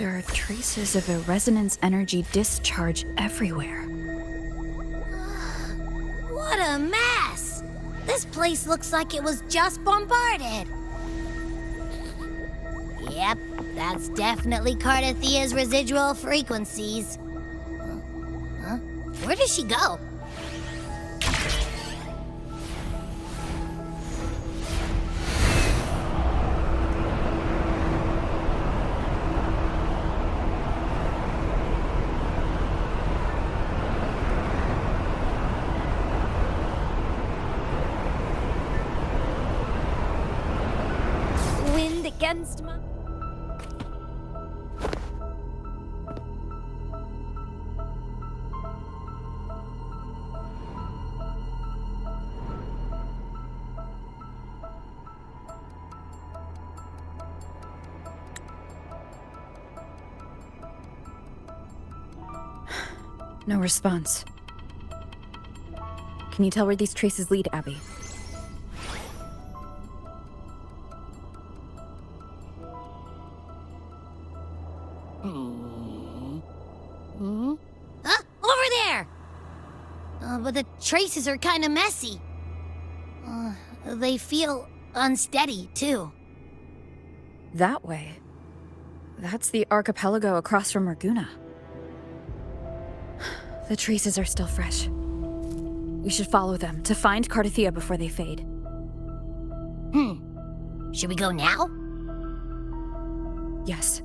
There are traces of a resonance energy discharge everywhere. What a mess! This place looks like it was just bombarded. Yep, that's definitely Cartethia's residual frequencies. Huh? Where does she go? Wind against my... No response. Can you tell where these traces lead, Abby? Huh? Over there! But the traces are kind of messy. They feel unsteady, too. That way. That's the archipelago across from Ragunna. The traces are still fresh. We should follow them to find Cartethyia before they fade. Should we go now? Yes.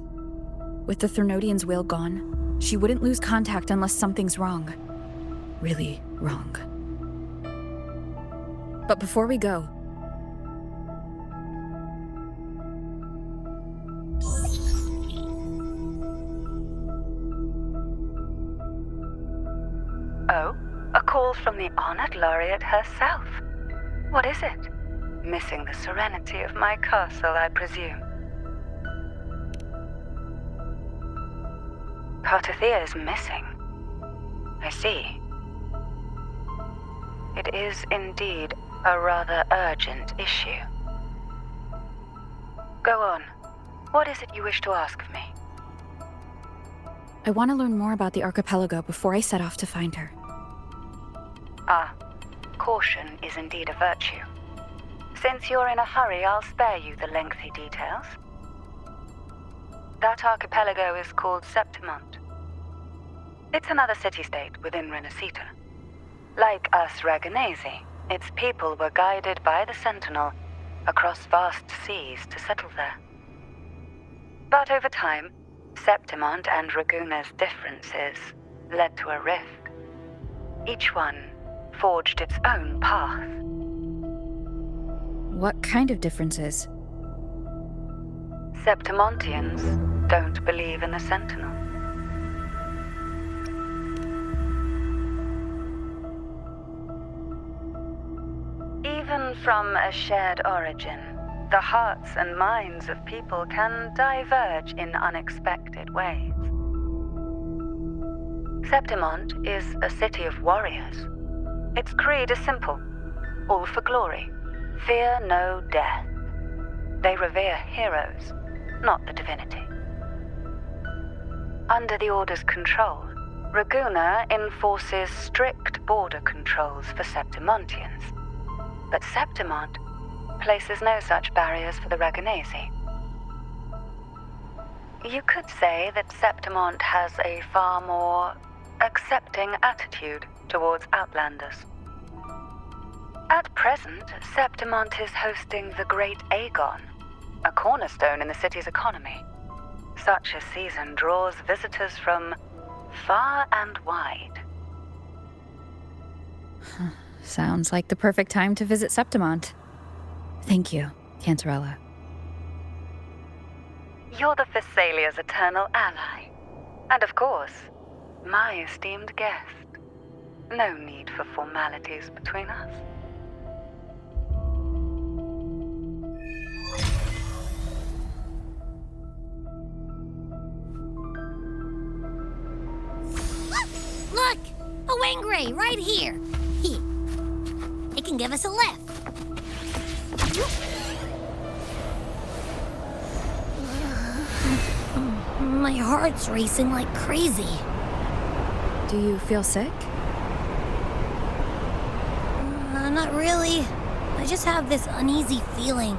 With the Thrnodian's will gone, she wouldn't lose contact unless something's wrong. Really wrong. But before we go... Oh, a call from the honored laureate herself. What is it? Missing the serenity of my castle, I presume. Cartethyia is missing. I see. It is indeed a rather urgent issue. Go on. What is it you wish to ask of me? I want to learn more about the archipelago before I set off to find her. Ah, caution is indeed a virtue. Since you're in a hurry, I'll spare you the lengthy details. That archipelago is called Septimont. It's another city-state within Renacita. Like us Raganesi, its people were guided by the Sentinel across vast seas to settle there. But over time, Septimont and Ragunna's differences led to a rift. Each one forged its own path. What kind of differences? Septimontians don't believe in the Sentinel. Even from a shared origin, the hearts and minds of people can diverge in unexpected ways. Septimont is a city of warriors. Its creed is simple: all for glory, fear no death. They revere heroes, not the divinity. Under the Order's control, Ragunna enforces strict border controls for Septimontians. But Septimont places no such barriers for the Raganesi. You could say that Septimont has a far more accepting attitude towards outlanders. At present, Septimont is hosting the Great Aegon, a cornerstone in the city's economy. Such a season draws visitors from far and wide. Sounds like the perfect time to visit Septimont. Thank you, Cantarella. You're the Thessalia's eternal ally. And of course, my esteemed guest. No need for formalities between us. Look! A wingray right here! It can give us a lift. My heart's racing like crazy. Do you feel sick? Not really. I just have this uneasy feeling.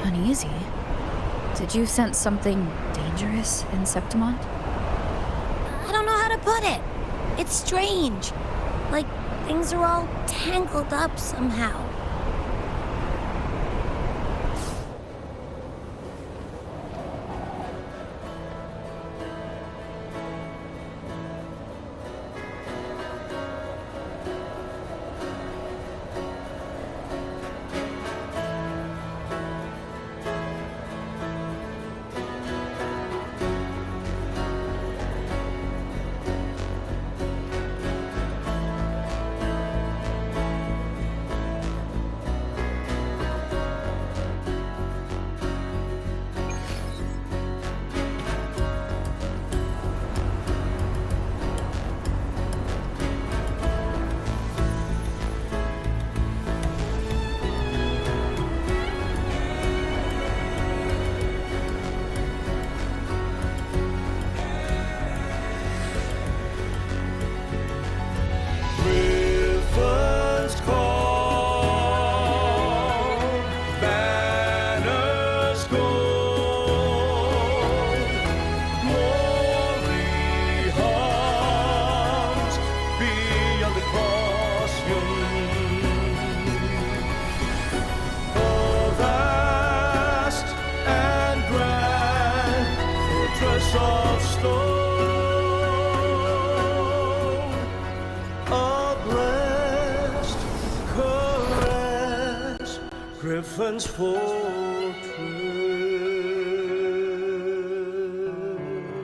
Uneasy? Did you sense something dangerous in Septimont? I don't know how to put it. It's strange. Like things are all tangled up somehow. Of stone, a blessed caress, Griffin's fortress.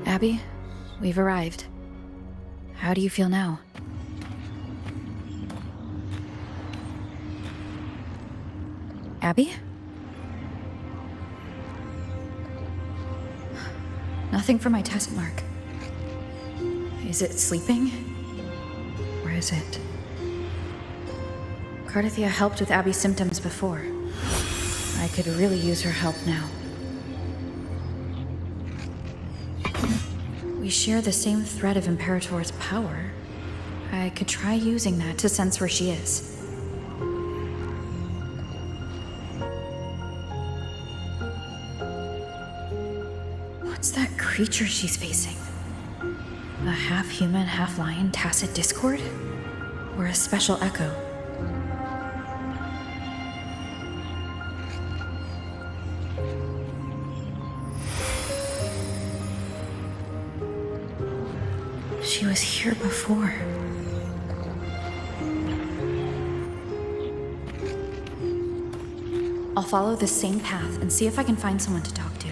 Abby, we've arrived. How do you feel now? Abby? Nothing for my test mark. Is it sleeping? Or is it? Cartethyia helped with Abby's symptoms before. I could really use her help now. We share the same thread of Imperator's power. I could try using that to sense where she is. What's that creature she's facing? A half-human, half-lion tacit discord? Or a special echo? She was here before. I'll follow the same path and see if I can find someone to talk to.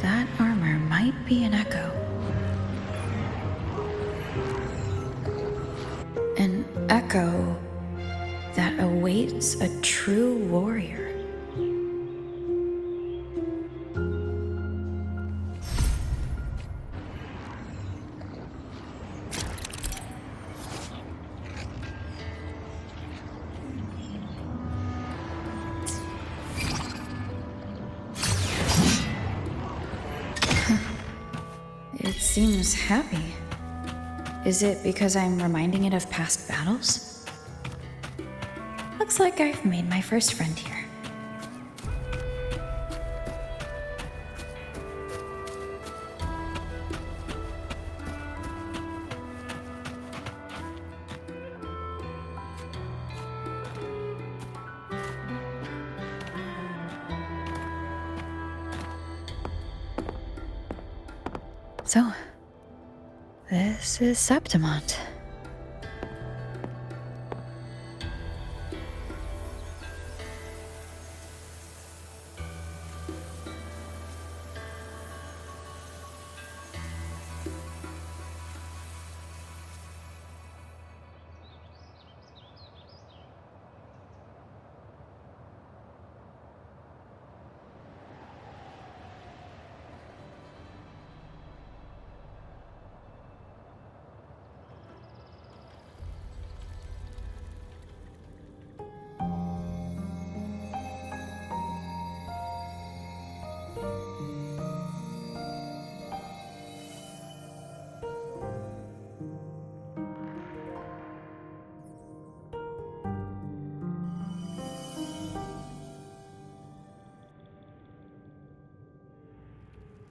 That armor might be an echo. An echo that awaits a true warrior. It seems happy. Is it because I'm reminding it of past battles? Looks like I've made my first friend here. So, this is Septimont.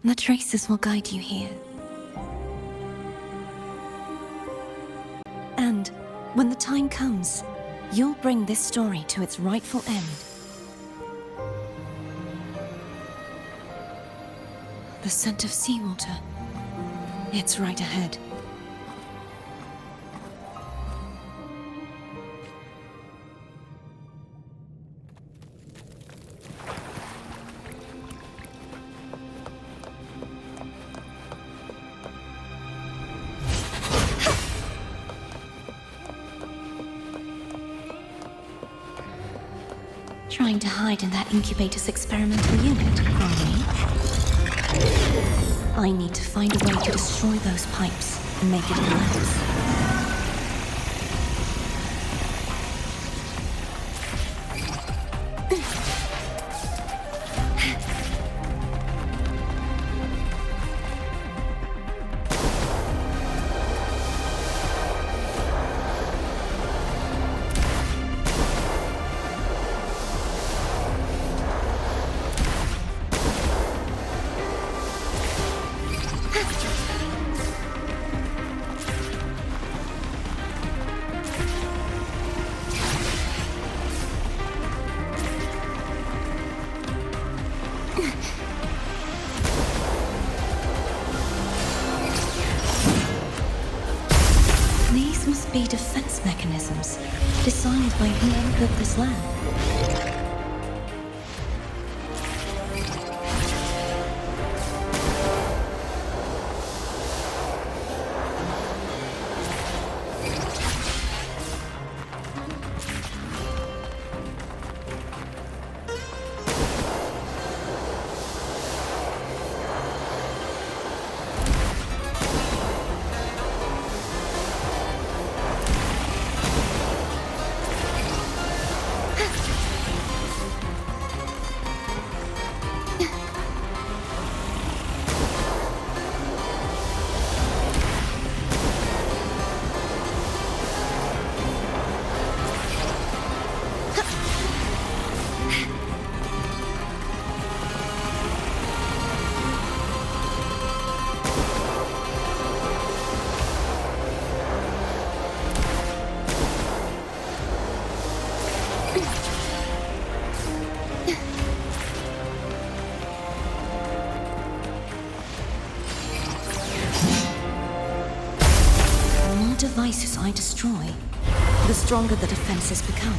The traces will guide you here. And when the time comes, you'll bring this story to its rightful end. The scent of seawater. It's right ahead. Trying to hide in that incubator's experimental unit, are we? I need to find a way to destroy those pipes and make it collapse. These must be defense mechanisms designed by whoever built this lab. Devices I destroy, the stronger the defenses become.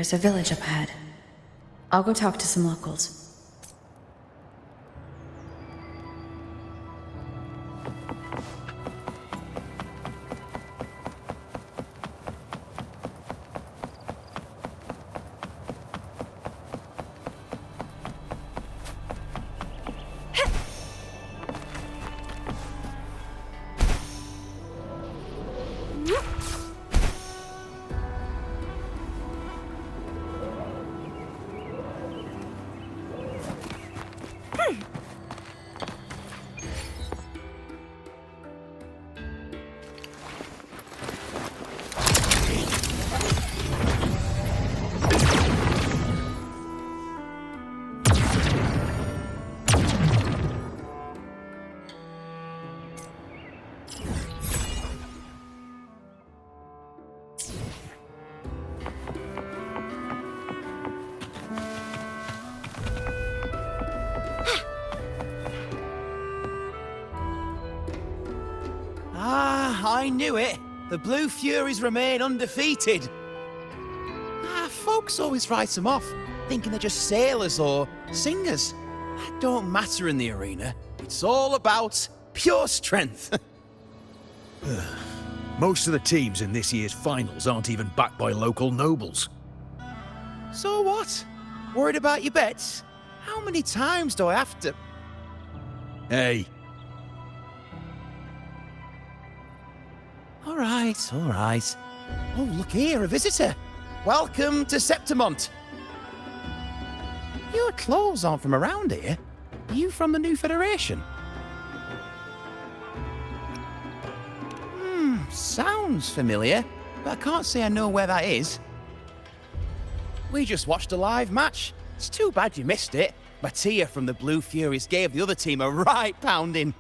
There's a village up ahead. I'll go talk to some locals. I knew it. The Blue Furies remain undefeated. Folks always write them off, thinking they're just sailors or singers. That don't matter in the arena. It's all about pure strength. Most of the teams in this year's finals aren't even backed by local nobles. So what? Worried about your bets? How many times do I have to... Hey, All right. Oh, look here, a visitor. Welcome to Septimont. Your clothes aren't from around here. Are you from the new Federation? Sounds familiar, but I can't say I know where that is. We just watched a live match. It's too bad you missed it. Mattia from the Blue Furies gave the other team a right pounding.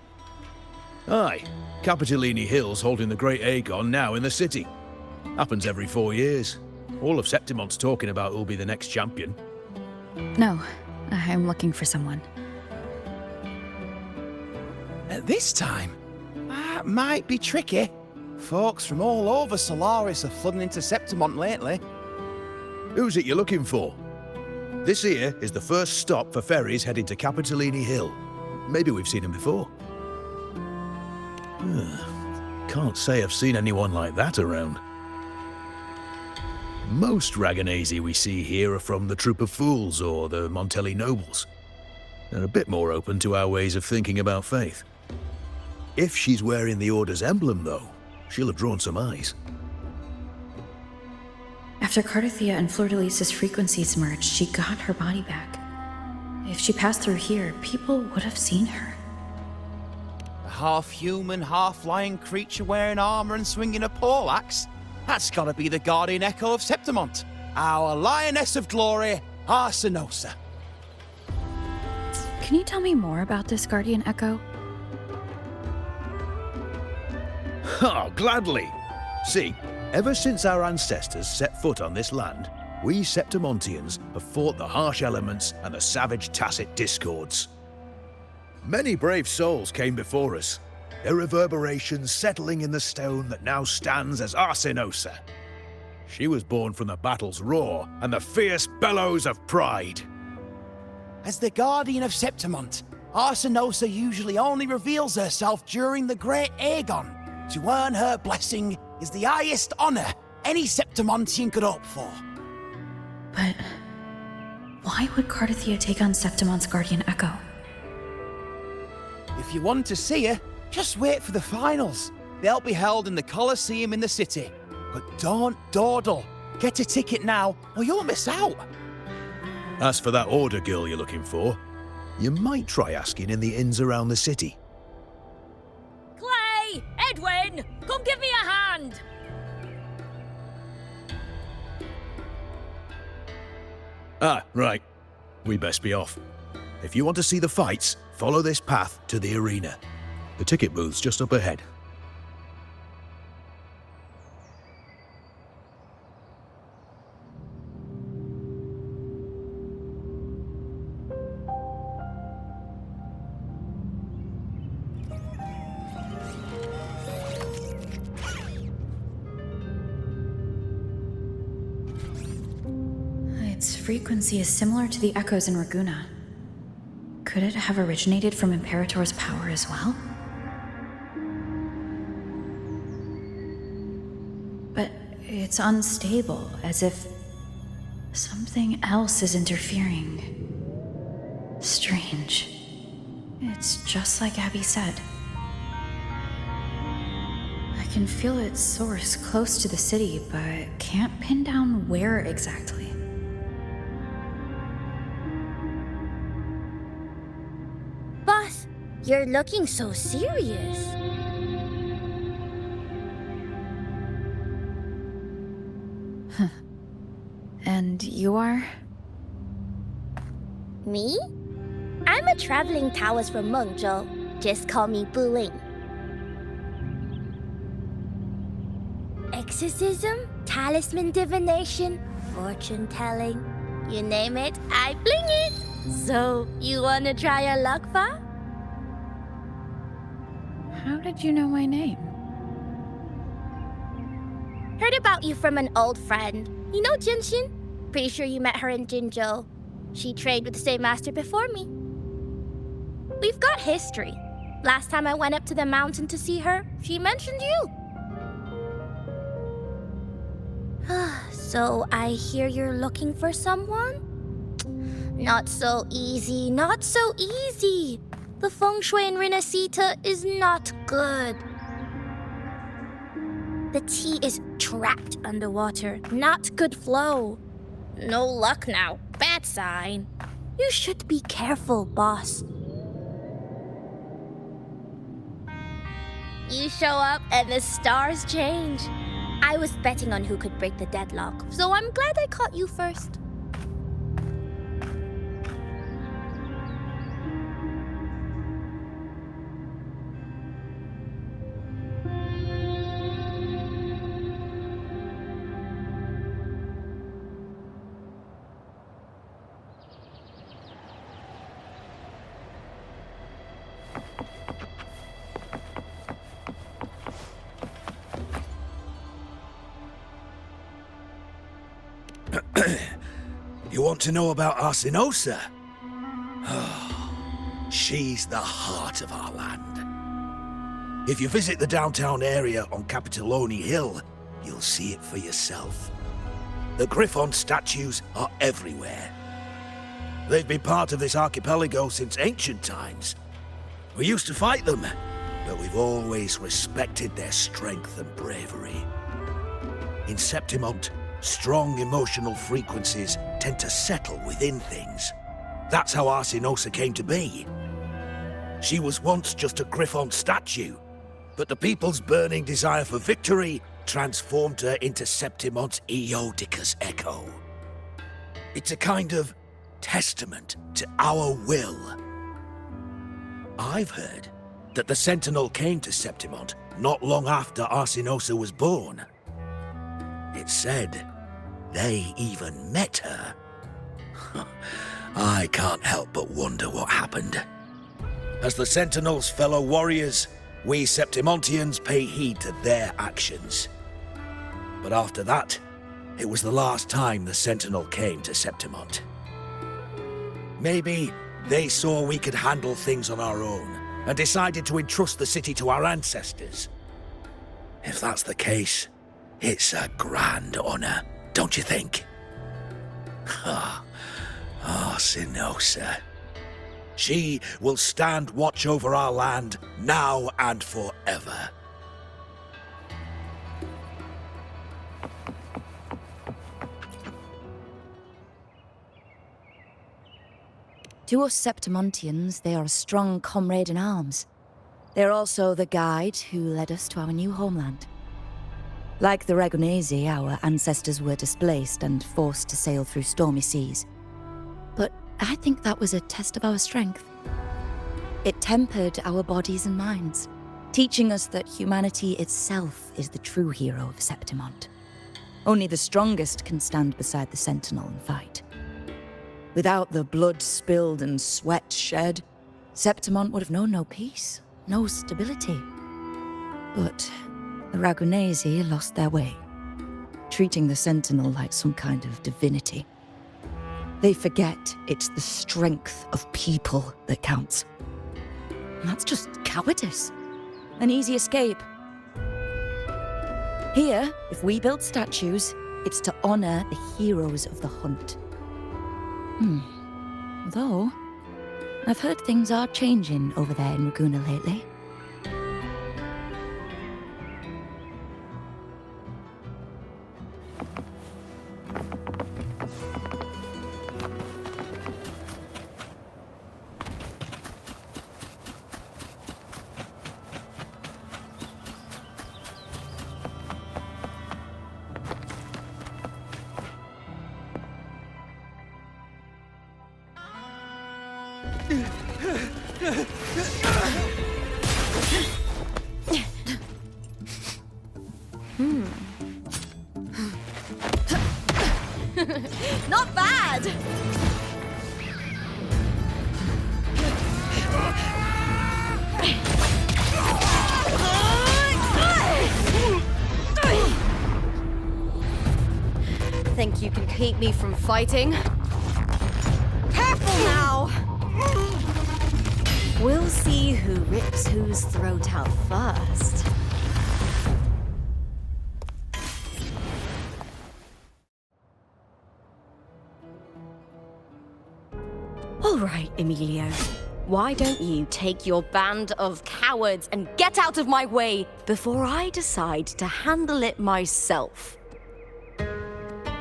aye. Capitolini Hill's holding the Great Aegon now in the city. Happens every 4 years. All of Septimont's talking about who'll be the next champion. No, I'm looking for someone. At this time, that might be tricky. Folks from all over Solaris are flooding into Septimont lately. Who's it you're looking for? This here is the first stop for ferries heading to Capitolini Hill. Maybe we've seen him before. Can't say I've seen anyone like that around. Most Raganesi we see here are from the Troop of Fools or the Montelli Nobles. They're a bit more open to our ways of thinking about faith. If she's wearing the Order's emblem, though, she'll have drawn some eyes. After cartethyia and fleurdelys' frequencies merged, she got her body back. If she passed through here, people would have seen her. A half-human, half-lion creature wearing armor and swinging a poleaxe? That's gotta be the guardian echo of Septimont. Our lioness of glory, Arsinosa. Can you tell me more about this guardian echo? Oh, gladly. See, ever since our ancestors set foot on this land, we Septimontians have fought the harsh elements and the savage tacit discords. Many brave souls came before us, their reverberations settling in the stone that now stands as Arsinosa. She was born from the battle's roar and the fierce bellows of pride. As the guardian of Septimont, Arsinosa usually only reveals herself during the Great Aegon. To earn her blessing is the highest honor any Septimontian could hope for. But why would cartethyia take on Septimont's guardian echo? If you want to see her, just wait for the finals. They'll be held in the Colosseum in the city. But don't dawdle. Get a ticket now, or you'll miss out. As for that Order girl you're looking for, you might try asking in the inns around the city. Clay! Edwin! Come give me a hand! Ah, right. We best be off. If you want to see the fights, follow this path to the arena. The ticket booth's just up ahead. frequency is similar to the echoes in Raguna. Could it have originated from Imperator's power as well? But it's unstable, as if something else is interfering. Strange. It's just like Abby said. I can feel its source close to the city, but can't pin down where exactly. Boss, you're looking so serious. And you are? Me? I'm a traveling Taoist from Mengzhou. Just call me Buling. Exorcism, talisman divination, fortune telling. You name it, I bling it. So, you wanna try your luck, Fa? How did you know my name? Heard about you from an old friend. You know Jinshin? Pretty sure you met her in Jinzhou. She trained with the same master before me. We've got history. Last time I went up to the mountain to see her, she mentioned you. So I hear you're looking for someone? Not so easy, not so easy. The feng shui in Renacita is not good. The tea is trapped underwater, not good flow. No luck now, bad sign. You should be careful, boss. You show up and the stars change. I was betting on who could break the deadlock, so I'm glad I caught you first. You want to know about Arsinosa? She's the heart of our land. If you visit the downtown area on Capitoloni Hill, you'll see it for yourself. The Griffon statues are everywhere. They've been part of this archipelago since ancient times. We used to fight them, but we've always respected their strength and bravery. In Septimont, strong emotional frequencies tend to settle within things. That's how Arsinosa came to be. She was once just a Griffon statue, but the people's burning desire for victory transformed her into Septimont's Eodica's echo. It's a kind of testament to our will. I've heard that the Sentinel came to Septimont not long after Arsinosa was born. It's said they even met her. I can't help but wonder what happened. As the Sentinel's fellow warriors, we Septimontians pay heed to their actions. But after that, it was the last time the Sentinel came to Septimont. Maybe they saw we could handle things on our own and decided to entrust the city to our ancestors. If that's the case, it's a grand honor, don't you think? Arsinosa. She will stand watch over our land now and forever. To us Septimontians, they are a strong comrade in arms. They're also the guide who led us to our new homeland. Like the Ragunesi, our ancestors were displaced and forced to sail through stormy seas. But I think that was a test of our strength. It tempered our bodies and minds, teaching us that humanity itself is the true hero of Septimont. Only the strongest can stand beside the Sentinel and fight. Without the blood spilled and sweat shed, Septimont would have known no peace, no stability. But the Ragunesi lost their way, treating the Sentinel like some kind of divinity. They forget it's the strength of people that counts. And that's just cowardice. An easy escape. Here, if we build statues, it's to honor the heroes of the hunt. Though, I've heard things are changing over there in Raguna lately. Not bad! Think you can keep me from fighting? Careful now! We'll see who rips whose throat out first. All right, Emilio. Why don't you take your band of cowards and get out of my way before I decide to handle it myself?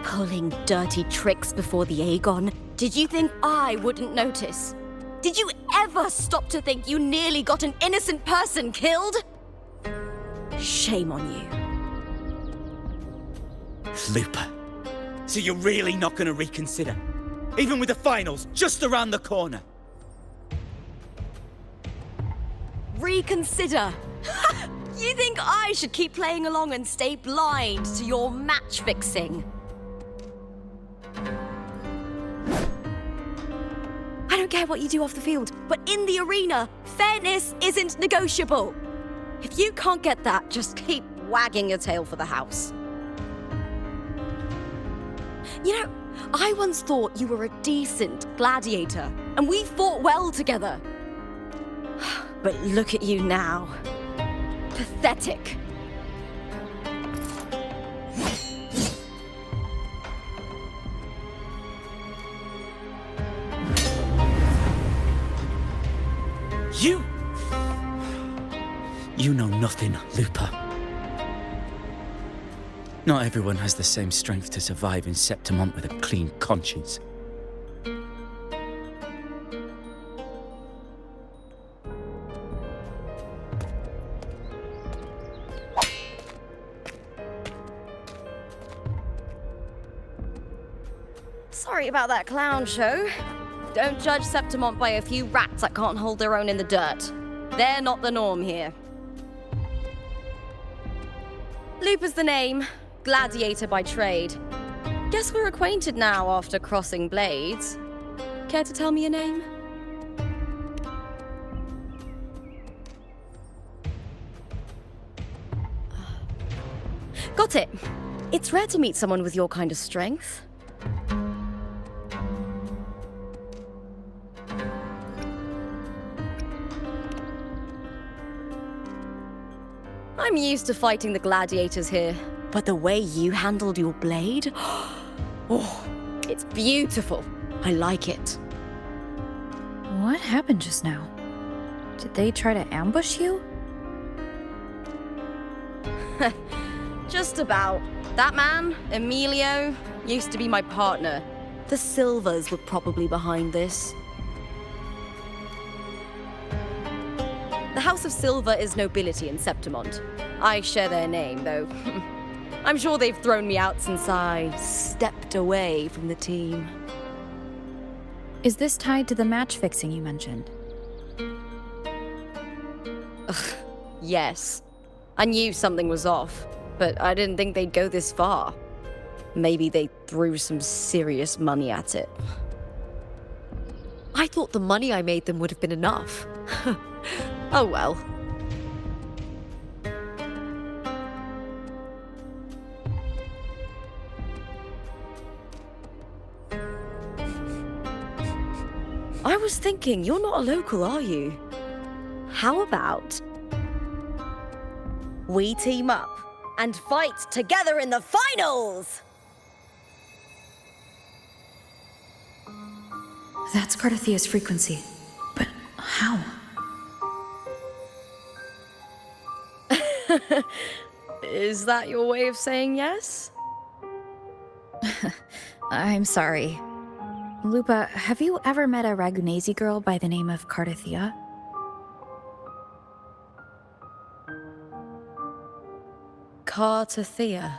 Pulling dirty tricks before the Aegon. Did you think I wouldn't notice? Did you ever stop to think you nearly got an innocent person killed? Shame on you. Lupa. So you're really not going to reconsider? Even with the finals just around the corner? Reconsider? You think I should keep playing along and stay blind to your match fixing? I don't care what you do off the field, but in the arena, fairness isn't negotiable. If you can't get that, just keep wagging your tail for the house. You know, I once thought you were a decent gladiator, and we fought well together. But look at you now. Pathetic. You know nothing, Lupa. Not everyone has the same strength to survive in Septimont with a clean conscience. Sorry about that clown show. Don't judge Septimont by a few rats that can't hold their own in the dirt. They're not the norm here. Lupa's the name, gladiator by trade. Guess we're acquainted now after crossing blades. Care to tell me your name? Got it. It's rare to meet someone with your kind of strength. I'm used to fighting the gladiators here, but the way you handled your blade, oh, it's beautiful. I like it. What happened just now? Did they try to ambush you? Just about. That man, Emilio, used to be my partner. The Silvers were probably behind this. The House of Silver is nobility in Septimont. I share their name, though. I'm sure they've thrown me out since I stepped away from the team. Is this tied to the match fixing you mentioned? Ugh, yes. I knew something was off, but I didn't think they'd go this far. Maybe they threw some serious money at it. I thought the money I made them would have been enough. Oh well. I was thinking, you're not a local, are you? How about we team up and fight together in the finals? That's Cartethia's frequency. But how? Is that your way of saying yes? I'm sorry. Lupa, have you ever met a Ragunesi girl by the name of Cartethyia? Cartethyia?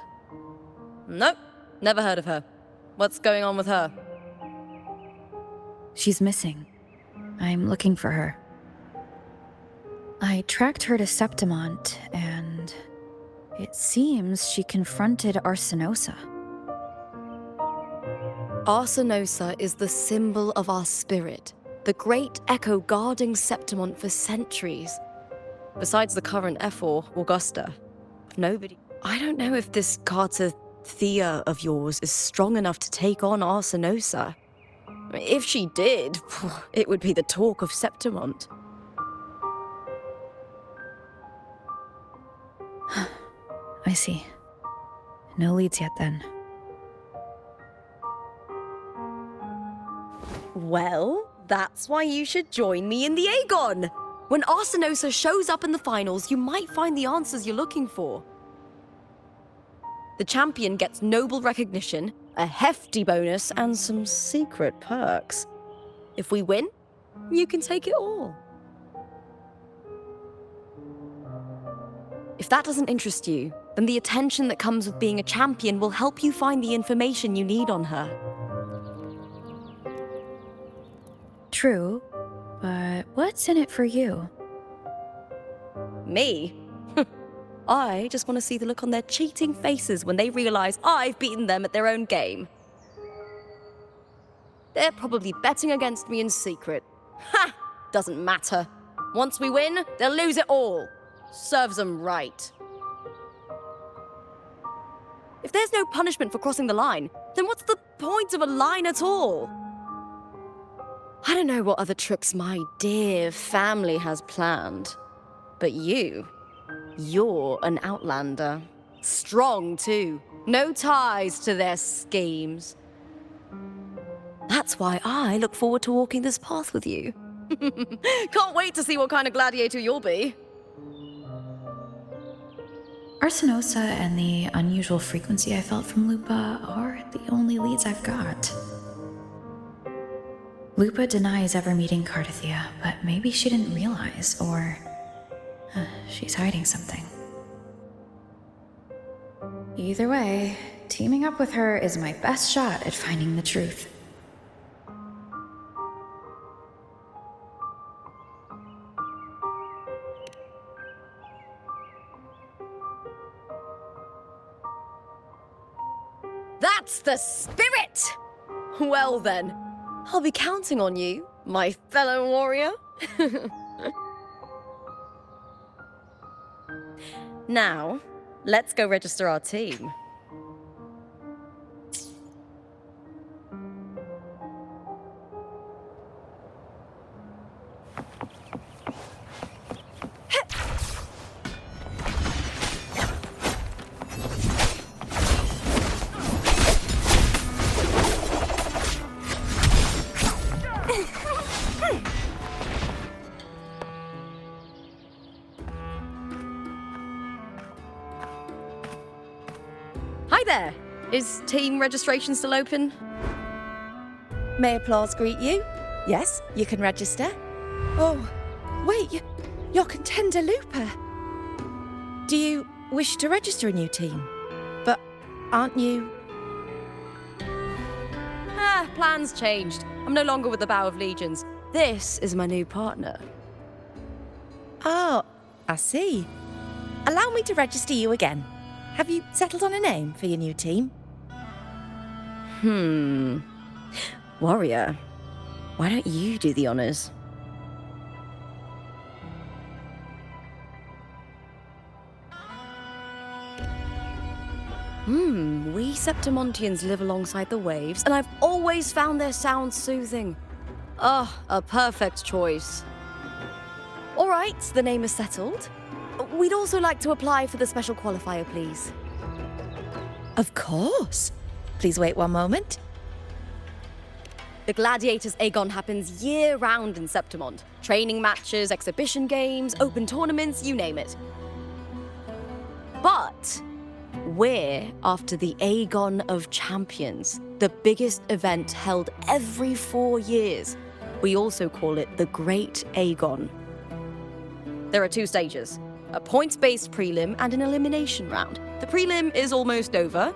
Nope, never heard of her. What's going on with her? She's missing. I'm looking for her. I tracked her to Septimont, and it seems she confronted Arsinosa. Arsinosa is the symbol of our spirit, the great echo guarding Septimont for centuries. Besides the current F4, Augusta, nobody... I don't know if this cartethyia of yours is strong enough to take on Arsinosa. If she did, it would be the talk of Septimont. I see. No leads yet, then. Well, that's why you should join me in the Aegon! When Arsinosa shows up in the finals, you might find the answers you're looking for. The champion gets noble recognition, a hefty bonus, and some secret perks. If we win, you can take it all. If that doesn't interest you, then the attention that comes with being a champion will help you find the information you need on her. True, but what's in it for you? Me? I just want to see the look on their cheating faces when they realize I've beaten them at their own game. They're probably betting against me in secret. Ha! Doesn't matter. Once we win, they'll lose it all. Serves them right. If there's no punishment for crossing the line, then what's the point of a line at all? I don't know what other tricks my dear family has planned, but you're an outlander. Strong, too. No ties to their schemes. That's why I look forward to walking this path with you. Can't wait to see what kind of gladiator you'll be. Arsinosa and the unusual frequency I felt from Lupa are the only leads I've got. Lupa denies ever meeting Cartethyia, but maybe she didn't realize, or she's hiding something. Either way, teaming up with her is my best shot at finding the truth. That's the spirit! Well then, I'll be counting on you, my fellow warrior. Now, let's go register our team. Hi there! Is team registration still open? May applause greet you? Yes, you can register. Oh, wait, you're contender Lupa. Do you wish to register a new team? But aren't you... plans changed. I'm no longer with the Bow of Legions. This is my new partner. Oh, I see. Allow me to register you again. Have you settled on a name for your new team? Warrior, why don't you do the honors? We Septimontians live alongside the waves, and I've always found their sound soothing. Oh, a perfect choice. All right, the name is settled. We'd also like to apply for the special qualifier, please. Of course. Please wait one moment. The Gladiators Aegon happens year-round in Septimont. Training matches, exhibition games, open tournaments, you name it. But we're after the Aegon of Champions, the biggest event held every 4 years. We also call it the Great Aegon. There are 2 stages, a points-based prelim and an elimination round. The prelim is almost over.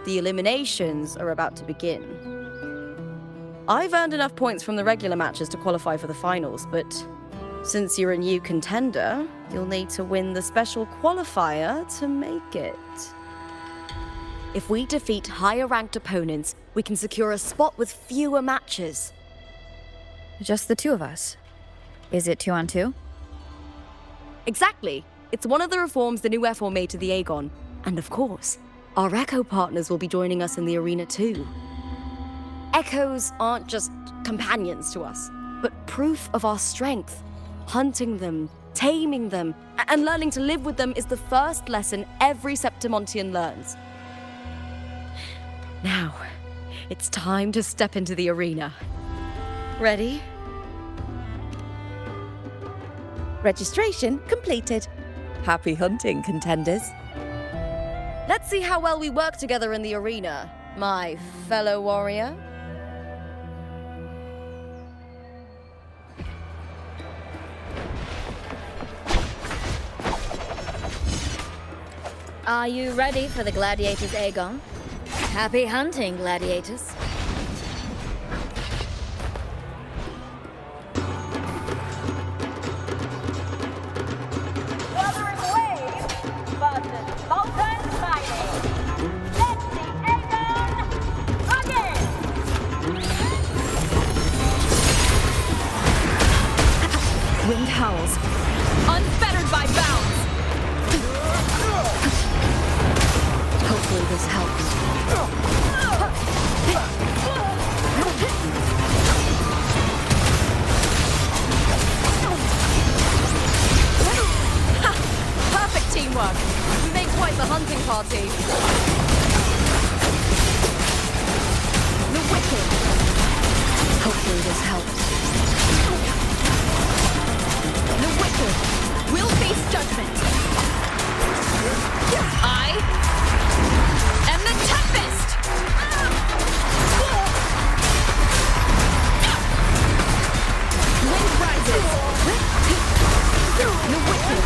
The eliminations are about to begin. I've earned enough points from the regular matches to qualify for the finals, but since you're a new contender, you'll need to win the special qualifier to make it. If we defeat higher-ranked opponents, we can secure a spot with fewer matches. Just the 2 of us. Is it 2 on 2? Exactly. It's one of the reforms the new F4 made to the Aegon. And of course, our Echo partners will be joining us in the arena too. Echoes aren't just companions to us, but proof of our strength. Hunting them, taming them, and learning to live with them is the first lesson every Septimontian learns. Now, it's time to step into the arena. Ready? Registration completed. Happy hunting, contenders. Let's see how well we work together in the arena, my fellow warrior. Are you ready for the Gladiators Aegon? Happy hunting, gladiators. Wuthering Waves versus Molten Fighting. Let's see Aegon again! Wind howls, unfettered by bounds. Hopefully this helps. Perfect teamwork. We make quite the hunting party. The wicked. Hopefully this helps. The wicked will face judgment. I am the Tempest! Wind rises. The wicked.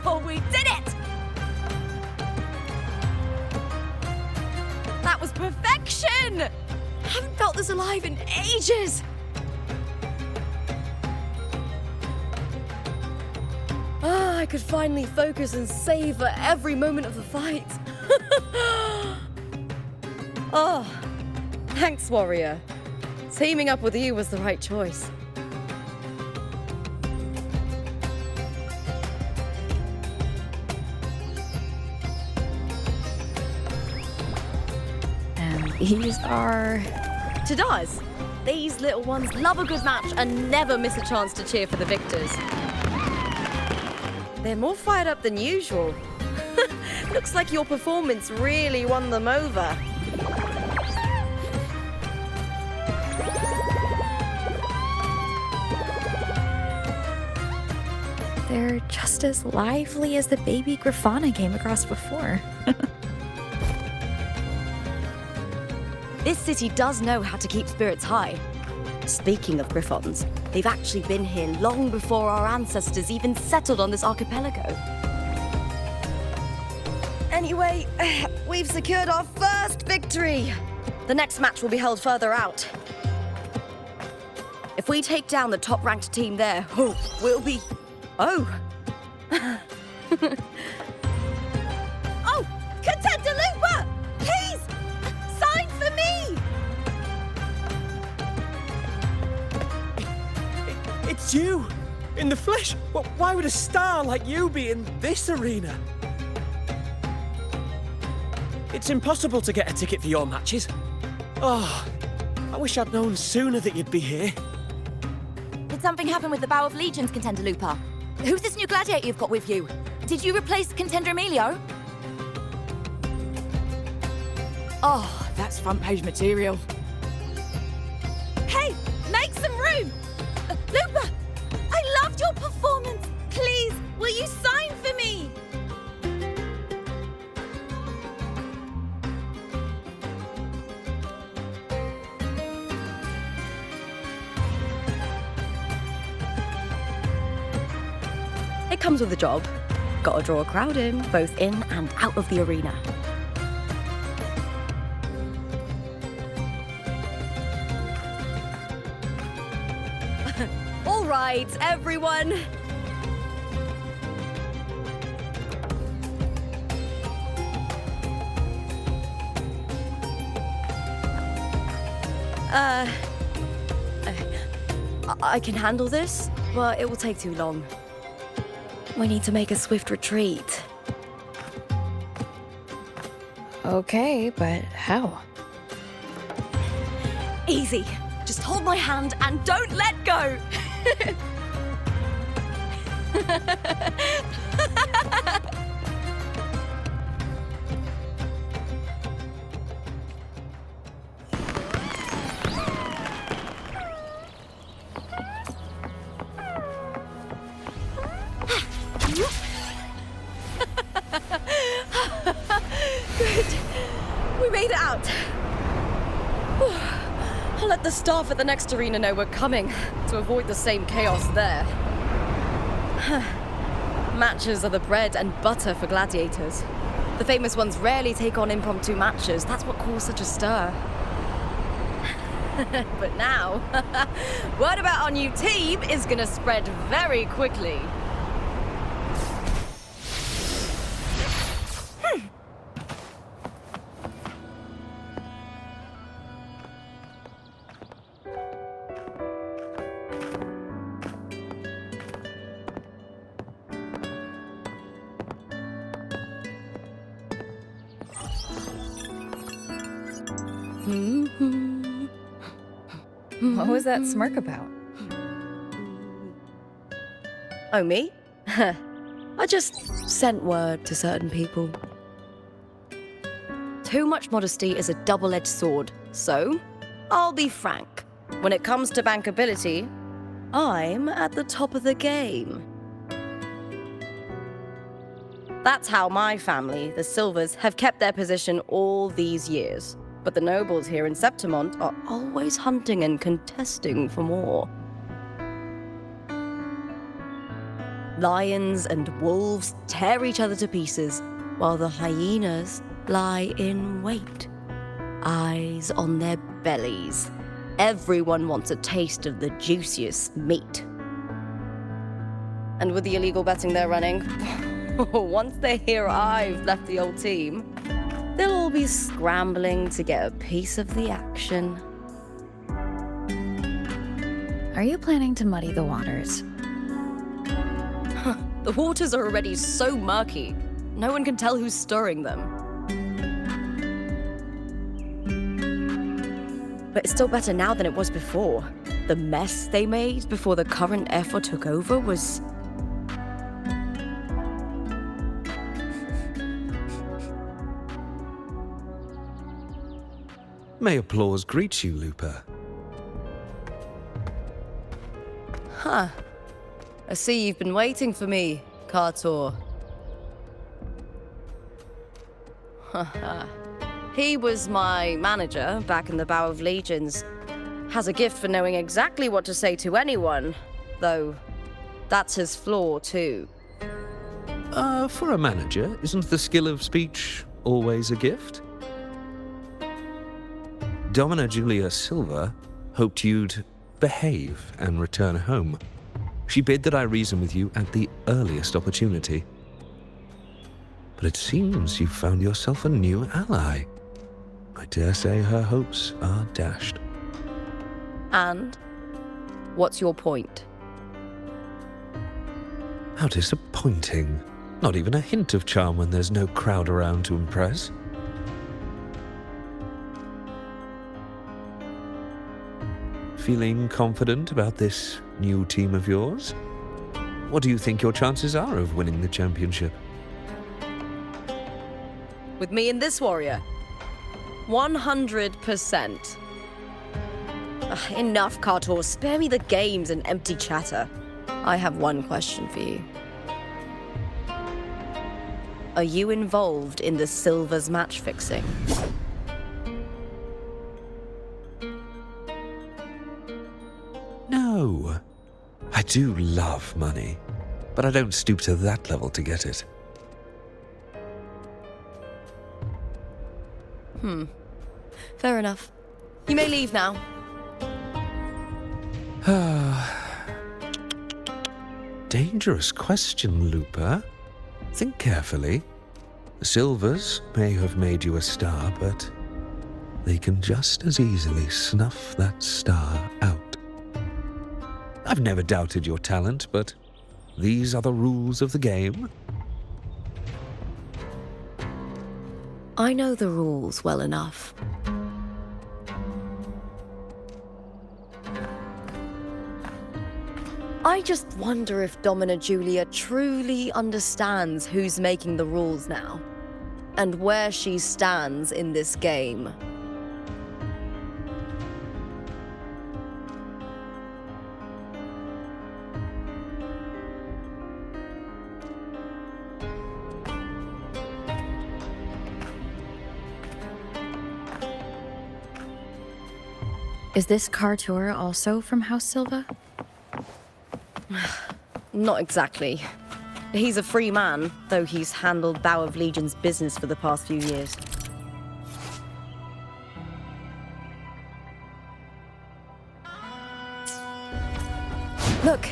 Oh, we did it! That was perfection! Haven't felt this alive in ages! Ah, I could finally focus and savor every moment of the fight. Oh, thanks, warrior. Teaming up with you was the right choice. These are... Tadars. These little ones love a good match and never miss a chance to cheer for the victors. They're more fired up than usual. Looks like your performance really won them over. They're just as lively as the baby Grafana I came across before. This city does know how to keep spirits high. Speaking of Griffons, they've actually been here long before our ancestors even settled on this archipelago. Anyway, we've secured our first victory. The next match will be held further out. If we take down the top-ranked team there, we'll be... Oh! Oh! Contender Lupa! Please! It's you! In the flesh! Why would a star like you be in this arena? It's impossible to get a ticket for your matches. Oh, I wish I'd known sooner that you'd be here. Did something happen with the Bow of Legions, Contender Lupa? Who's this new gladiator you've got with you? Did you replace Contender Emilio? Oh, that's front page material. Hey, make some room! Lupa, I loved your performance. Please, will you sign for me? It comes with the job. Gotta draw a crowd in, both in and out of the arena. All right, everyone. I can handle this, but it will take too long. We need to make a swift retreat. Okay, but how? Easy. Just hold my hand and don't let go. Good. We made it out. I'll let the staff at the next arena know we're coming to avoid the same chaos there. Matches are the bread and butter for gladiators. The famous ones rarely take on impromptu matches. That's what caused such a stir. But now, word about our new team is gonna spread very quickly. What was that smirk about? Oh, me? I just sent word to certain people. Too much modesty is a double-edged sword, so I'll be frank. When it comes to bankability, I'm at the top of the game. That's how my family, the Silvers, have kept their position all these years. But the nobles here in Septimont are always hunting and contesting for more. Lions and wolves tear each other to pieces, while the hyenas lie in wait, eyes on their bellies. Everyone wants a taste of the juiciest meat. And with the illegal betting they're running, once they hear I've left the old team, they'll all be scrambling to get a piece of the action. Are you planning to muddy the waters? The waters are already so murky, no one can tell who's stirring them. But it's still better now than it was before. The mess they made before the current effort took over was... May applause greet you, Lupa. Huh. I see you've been waiting for me, Cartor. He was my manager back in the Bow of Legions. Has a gift for knowing exactly what to say to anyone, though that's his flaw too. For a manager, isn't the skill of speech always a gift? Domina Julia Silva hoped you'd behave and return home. She bid that I reason with you at the earliest opportunity. But it seems you've found yourself a new ally. I dare say her hopes are dashed. And? What's your point? How disappointing. Not even a hint of charm when there's no crowd around to impress. Feeling confident about this new team of yours? What do you think your chances are of winning the championship? With me and this warrior? 100%. Enough, Cartor. Spare me the games and empty chatter. I have one question for you. Are you involved in the Silver's match fixing? No. I do love money, but I don't stoop to that level to get it. Fair enough. You may leave now. Dangerous question, Lupa. Think carefully. The Silvers may have made you a star, but they can just as easily snuff that star out. I've never doubted your talent, but these are the rules of the game. I know the rules well enough. I just wonder if Domina Julia truly understands who's making the rules now, and where she stands in this game. Is this Cartor also from House Silva? Not exactly. He's a free man, though he's handled Bow of Legion's business for the past few years. Look!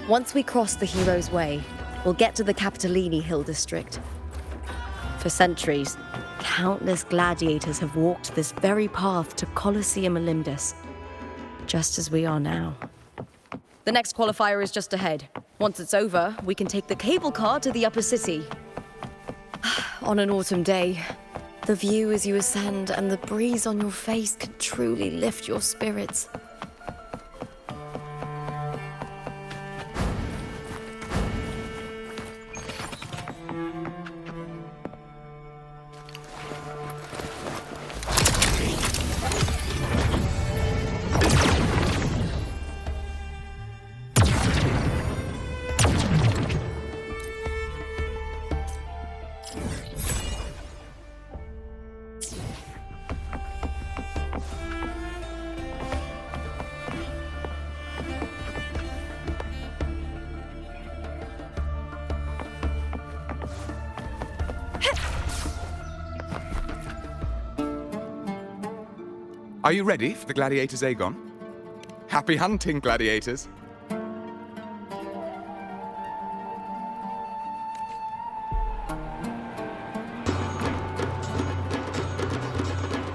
Once we cross the Hero's Way, we'll get to the Capitolini Hill district. For centuries, countless gladiators have walked this very path to Colosseum Olympus, just as we are now. The next qualifier is just ahead. Once it's over, we can take the cable car to the upper city. On an autumn day, the view as you ascend and the breeze on your face can truly lift your spirits. Are you ready for the gladiators, Aegon? Happy hunting, gladiators!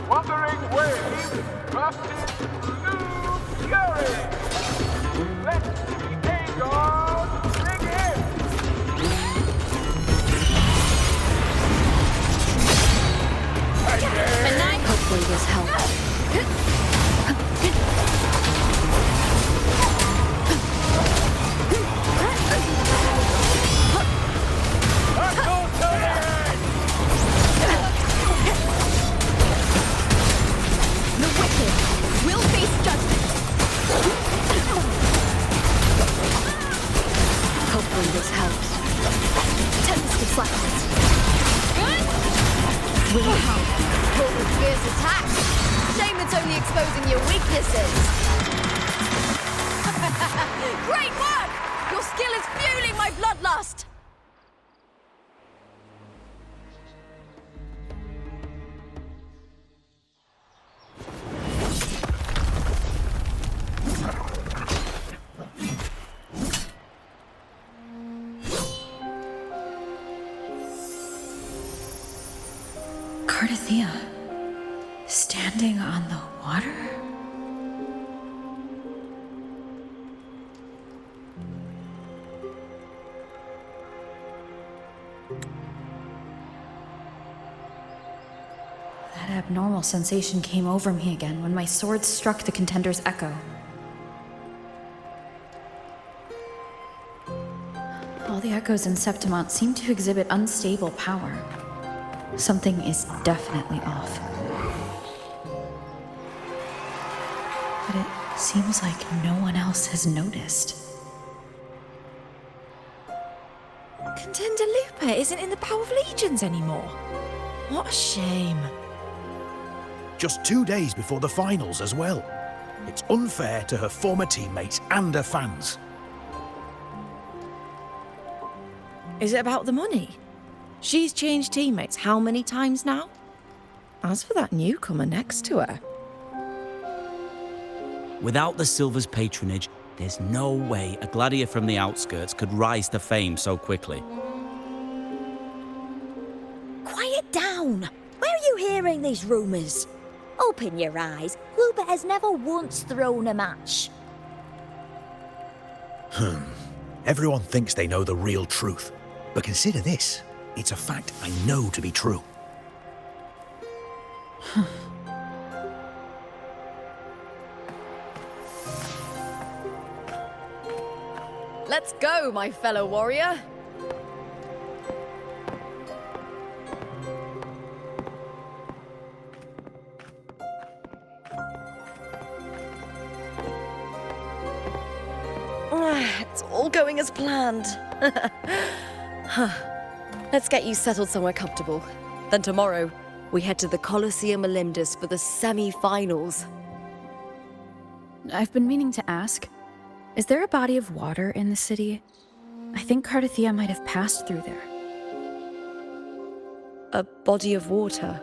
Wuthering waves versus blue fury. Let the Aegon begin. And I hopefully this helps. Hopefully this helps. Tempest of Slackness. Will help. Forward fierce attack. Shame it's only exposing your weaknesses. Great work! Your skill is fueling my bloodlust! Cartethyia, standing on the water? That abnormal sensation came over me again when my sword struck the contender's echo. All the echoes in Septimont seem to exhibit unstable power. Something is definitely off. But it seems like no one else has noticed. Contender Lupa isn't in the Power of Legions anymore. What a shame. Just 2 days before the finals as well. It's unfair to her former teammates and her fans. Is it about the money? She's changed teammates how many times now? As for that newcomer next to her... Without the Silver's patronage, there's no way a gladiator from the outskirts could rise to fame so quickly. Quiet down! Where are you hearing these rumours? Open your eyes. Lupa has never once thrown a match. Everyone thinks they know the real truth. But consider this. It's a fact I know to be true. Let's go, my fellow warrior. It's all going as planned. Let's get you settled somewhere comfortable. Then tomorrow, we head to the Colosseum Olympus for the semi-finals. I've been meaning to ask, is there a body of water in the city? I think cartethyia might have passed through there. A body of water?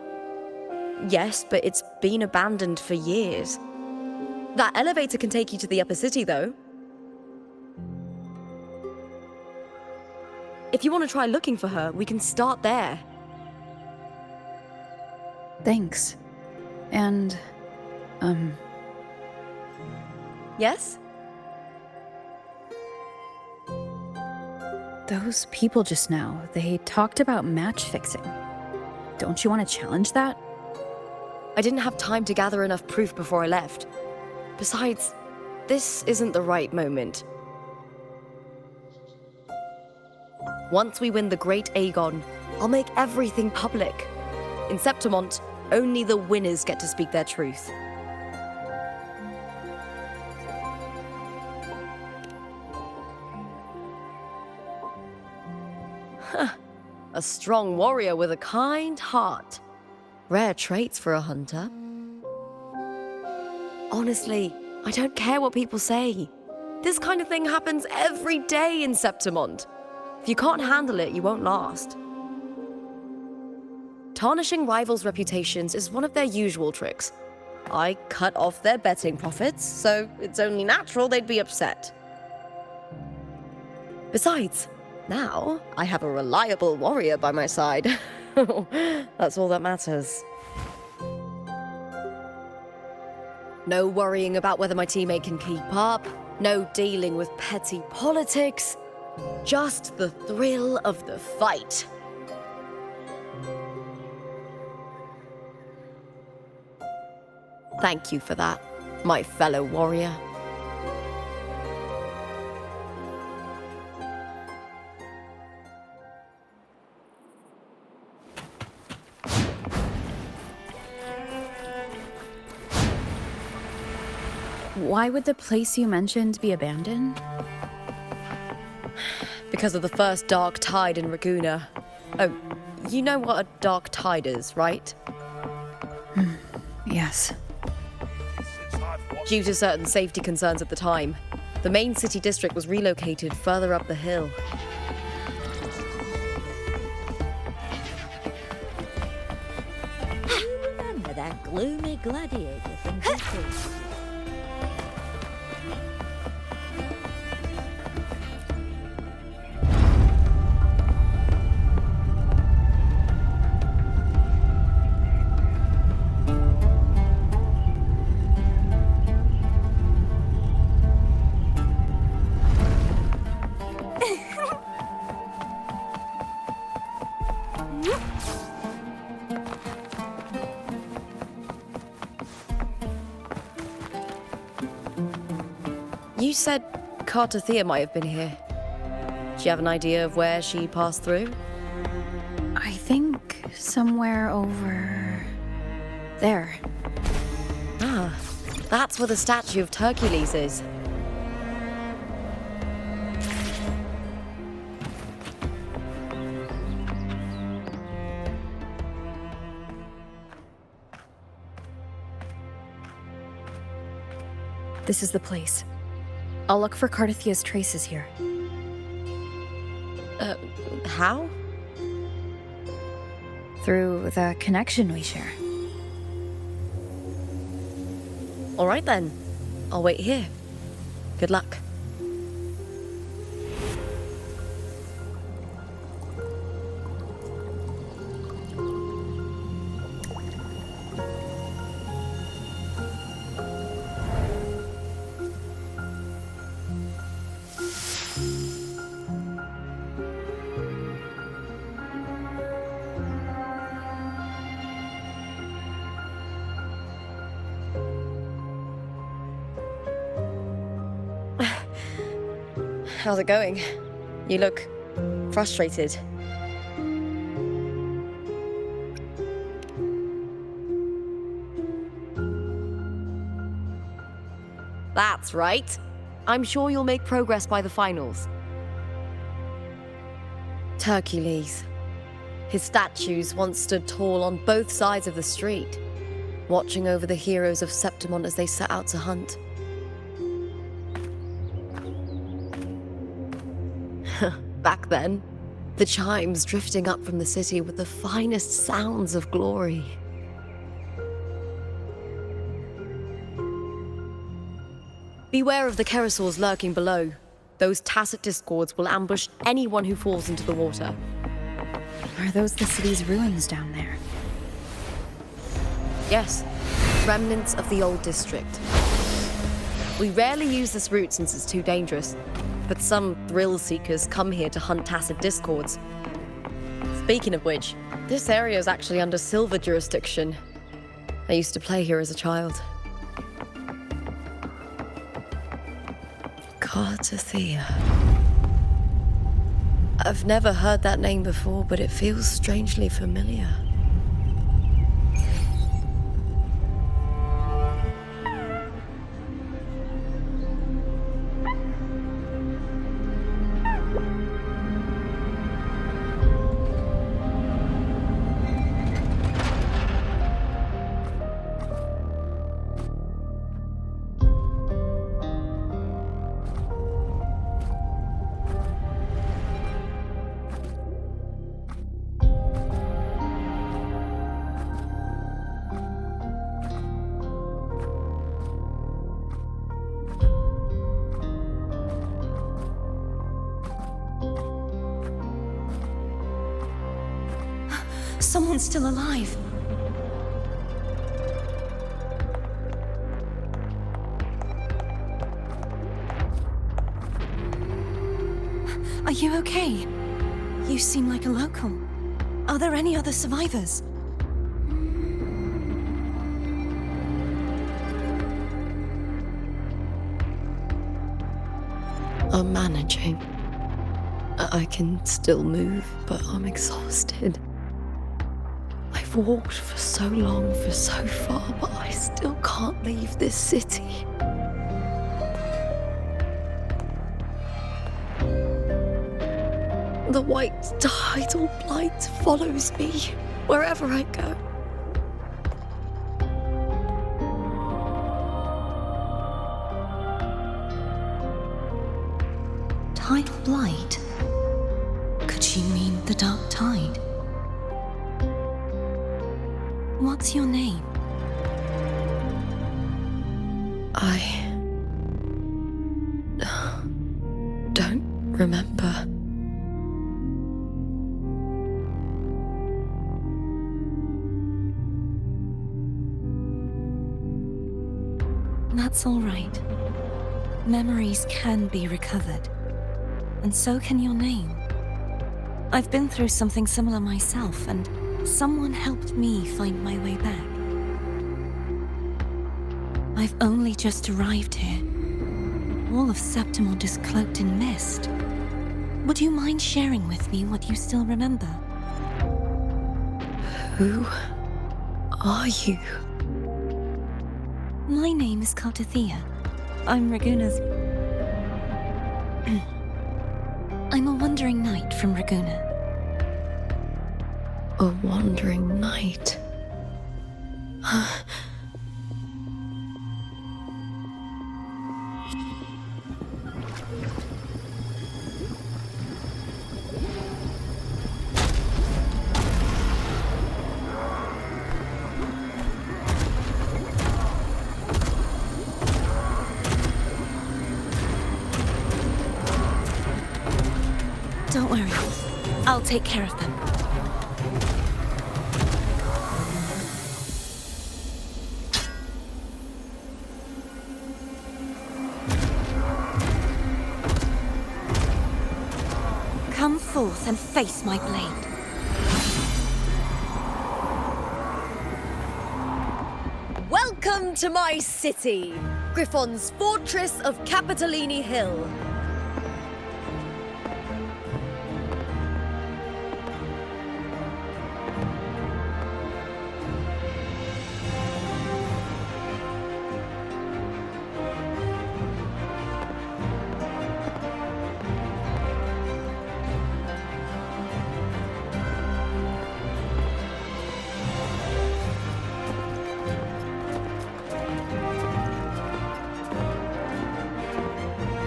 Yes, but it's been abandoned for years. That elevator can take you to the upper city, though. If you want to try looking for her, we can start there. Thanks. And, Yes? those people just now, they talked about match fixing. Don't you want to challenge that? I didn't have time to gather enough proof before I left. Besides, this isn't the right moment. Once we win the Great Aegon, I'll make everything public. In Septimont, only the winners get to speak their truth. A strong warrior with a kind heart. Rare traits for a hunter. Honestly, I don't care what people say. This kind of thing happens every day in Septimont. If you can't handle it, you won't last. Tarnishing rivals' reputations is one of their usual tricks. I cut off their betting profits, so it's only natural they'd be upset. Besides, now I have a reliable warrior by my side. That's all that matters. No worrying about whether my teammate can keep up, no dealing with petty politics. Just the thrill of the fight. Thank you for that, my fellow warrior. Why would the place you mentioned be abandoned? Because of the first dark tide in Raguna. Oh, you know what a dark tide is, right? Yes. Due to certain safety concerns at the time, the main city district was relocated further up the hill. Remember that gloomy gladiator from history? said Cartethyia might have been here. Do you have an idea of where she passed through? I think somewhere over there. Ah, that's where the statue of Hercules is. This is the place. I'll look for Cartethia's traces here. How? Through the connection we share. All right then. I'll wait here. Good luck. How's it going? You look frustrated. That's right. I'm sure you'll make progress by the finals. Hercules. His statues once stood tall on both sides of the street, watching over the heroes of Septimont as they set out to hunt. Back then, the chimes drifting up from the city with the finest sounds of glory. Beware of the Kerosaurs lurking below. Those tacit discords will ambush anyone who falls into the water. Are those the city's ruins down there? Yes, remnants of the old district. We rarely use this route since it's too dangerous, but some thrill-seekers come here to hunt tacit discords. Speaking of which, this area is actually under Silver jurisdiction. I used to play here as a child. Cartethyia. I've never heard that name before, but it feels strangely familiar. Someone's still alive. Are you okay? You seem like a local. Are there any other survivors? I'm managing. I can still move, but I'm exhausted. I've walked for so long, for so far, but I still can't leave this city. The white tidal blight follows me wherever I go. Tidal blight? Could she mean the dark tide? What's your name? I don't remember. That's all right. Memories can be recovered. And so can your name. I've been through something similar myself, and someone helped me find my way back. I've only just arrived here. All of Septimont is cloaked in mist. Would you mind sharing with me what you still remember? Who are you? My name is Cartethyia. I'm Raguna's... I'm a wandering knight from Raguna. A wandering knight. Don't worry. I'll take care of them. Come forth and face my blade. Welcome to my city, Griffon's fortress of Capitolini Hill.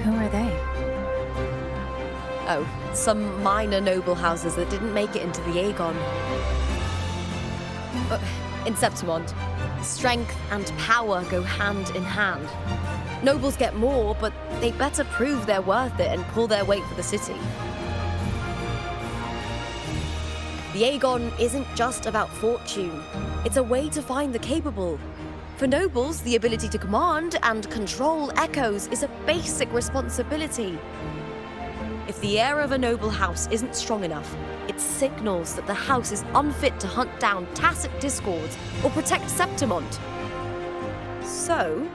Who are they? Oh, some minor noble houses that didn't make it into the Aegon. In Septimont, strength and power go hand in hand. Nobles get more, but they better prove they're worth it and pull their weight for the city. The Aegon isn't just about fortune. It's a way to find the capable. For nobles, the ability to command and control echoes is a basic responsibility. If the heir of a noble house isn't strong enough, it signals that the house is unfit to hunt down tacit discords or protect Septimont. So,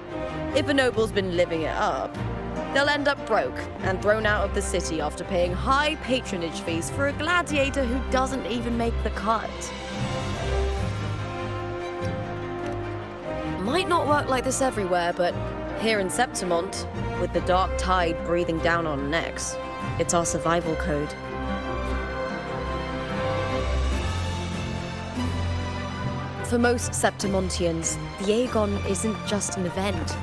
if a noble's been living it up, they'll end up broke and thrown out of the city after paying high patronage fees for a gladiator who doesn't even make the cut. Might not work like this everywhere, but here in Septimont, with the dark tide breathing down on necks, it's our survival code. For most Septimontians, the Aegon isn't just an event.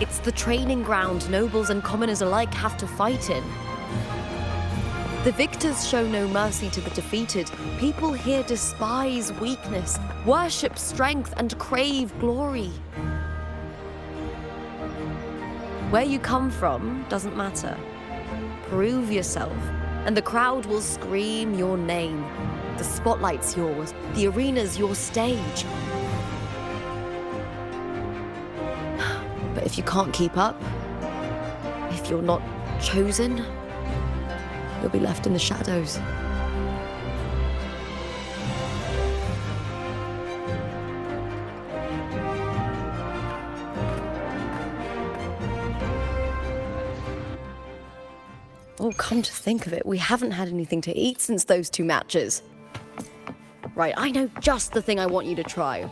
It's the training ground nobles and commoners alike have to fight in. The victors show no mercy to the defeated. People here despise weakness, worship strength, and crave glory. Where you come from doesn't matter. Prove yourself, and the crowd will scream your name. The spotlight's yours, the arena's your stage. But if you can't keep up, if you're not chosen, you'll be left in the shadows. Oh, come to think of it, we haven't had anything to eat since those 2 matches. Right, I know just the thing I want you to try.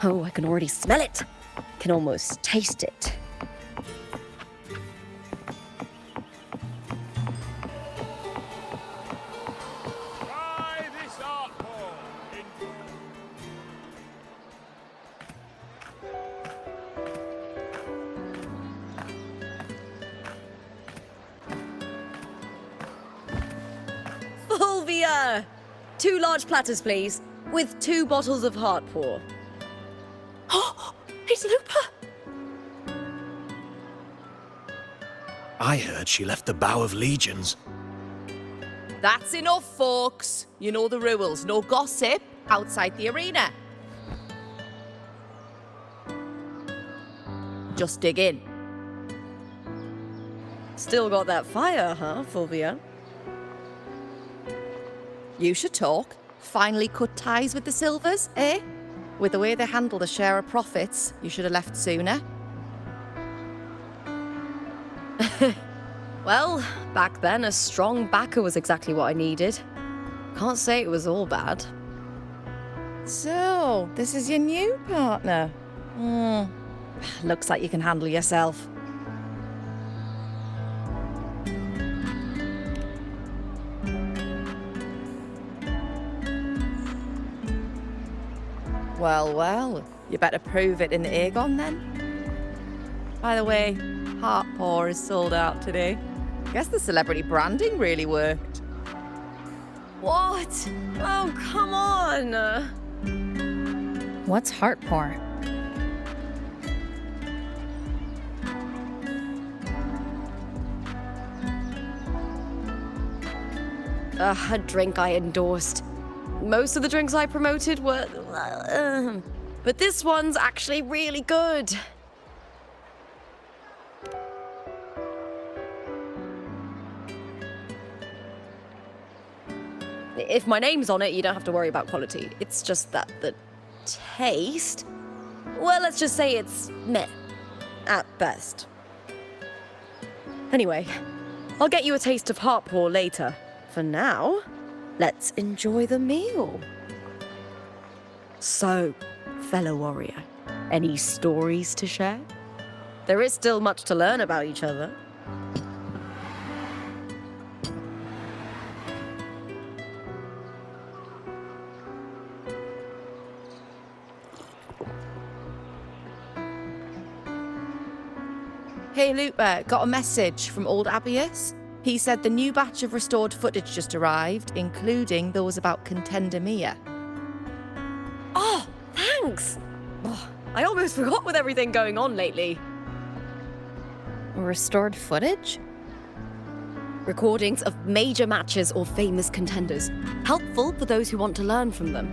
Oh, I can already smell it. Can almost taste it. Try this art form in Fulvia! 2 large platters, please, with 2 bottles of Heartpour. Oh, it's Lupa! I heard she left the Bow of Legions. That's enough, folks. You know the rules. No gossip outside the arena. Just dig in. Still got that fire, huh, Fulvia? You should talk. Finally cut ties with the Silvers, eh? With the way they handle the share of profits, you should have left sooner. Well, back then, a strong backer was exactly what I needed. Can't say it was all bad. So, this is your new partner. Looks like you can handle yourself. Well, well, you better prove it in the Aegon then. By the way, Heart Paw is sold out today. Guess the celebrity branding really worked. What? Oh, come on! What's Heart Paw? A drink I endorsed. Most of the drinks I promoted were... but this one's actually really good. If my name's on it, you don't have to worry about quality. It's just that the taste... Well, let's just say it's meh, at best. Anyway, I'll get you a taste of Heart Paw later. For now, let's enjoy the meal. So, fellow warrior, any stories to share? There is still much to learn about each other. Hey Lupa, got a message from old Abius. He said the new batch of restored footage just arrived, including those about Contender Mia. Oh, thanks! Oh, I almost forgot with everything going on lately. Restored footage? Recordings of major matches or famous contenders. Helpful for those who want to learn from them.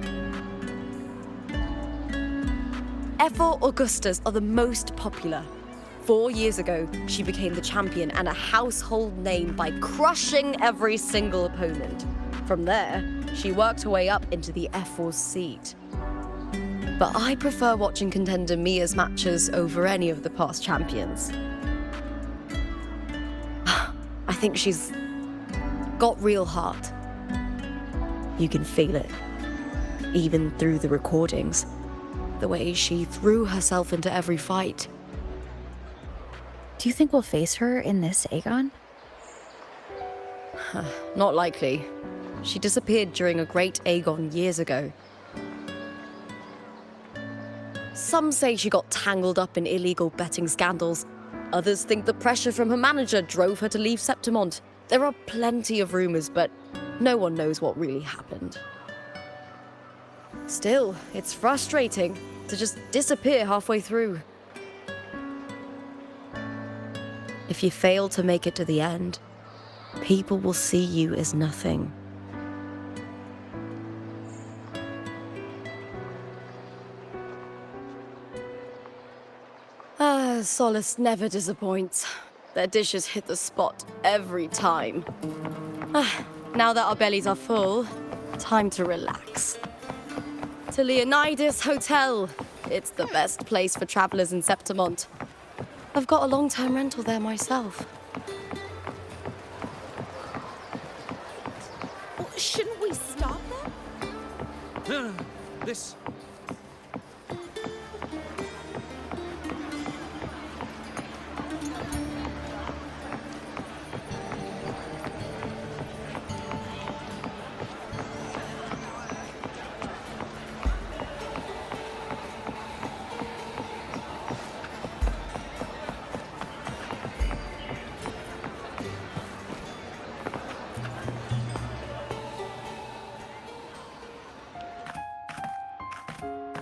F4 Augustas are the most popular. 4 years ago, she became the champion and a household name by crushing every single opponent. From there, she worked her way up into the F4 seat. But I prefer watching Contender Mia's matches over any of the past champions. I think she's got real heart. You can feel it, even through the recordings. The way she threw herself into every fight. Do you think we'll face her in this Aegon? Not likely. She disappeared during a great Aegon years ago. Some say she got tangled up in illegal betting scandals. Others think the pressure from her manager drove her to leave Septimont. There are plenty of rumors, but no one knows what really happened. Still, it's frustrating to just disappear halfway through. If you fail to make it to the end, people will see you as nothing. Solace never disappoints. Their dishes hit the spot every time. Now that our bellies are full, time to relax. To Leonidas Hotel. It's the best place for travelers in Septimont. I've got a long-term rental there myself. Oh, shouldn't we stop them? This...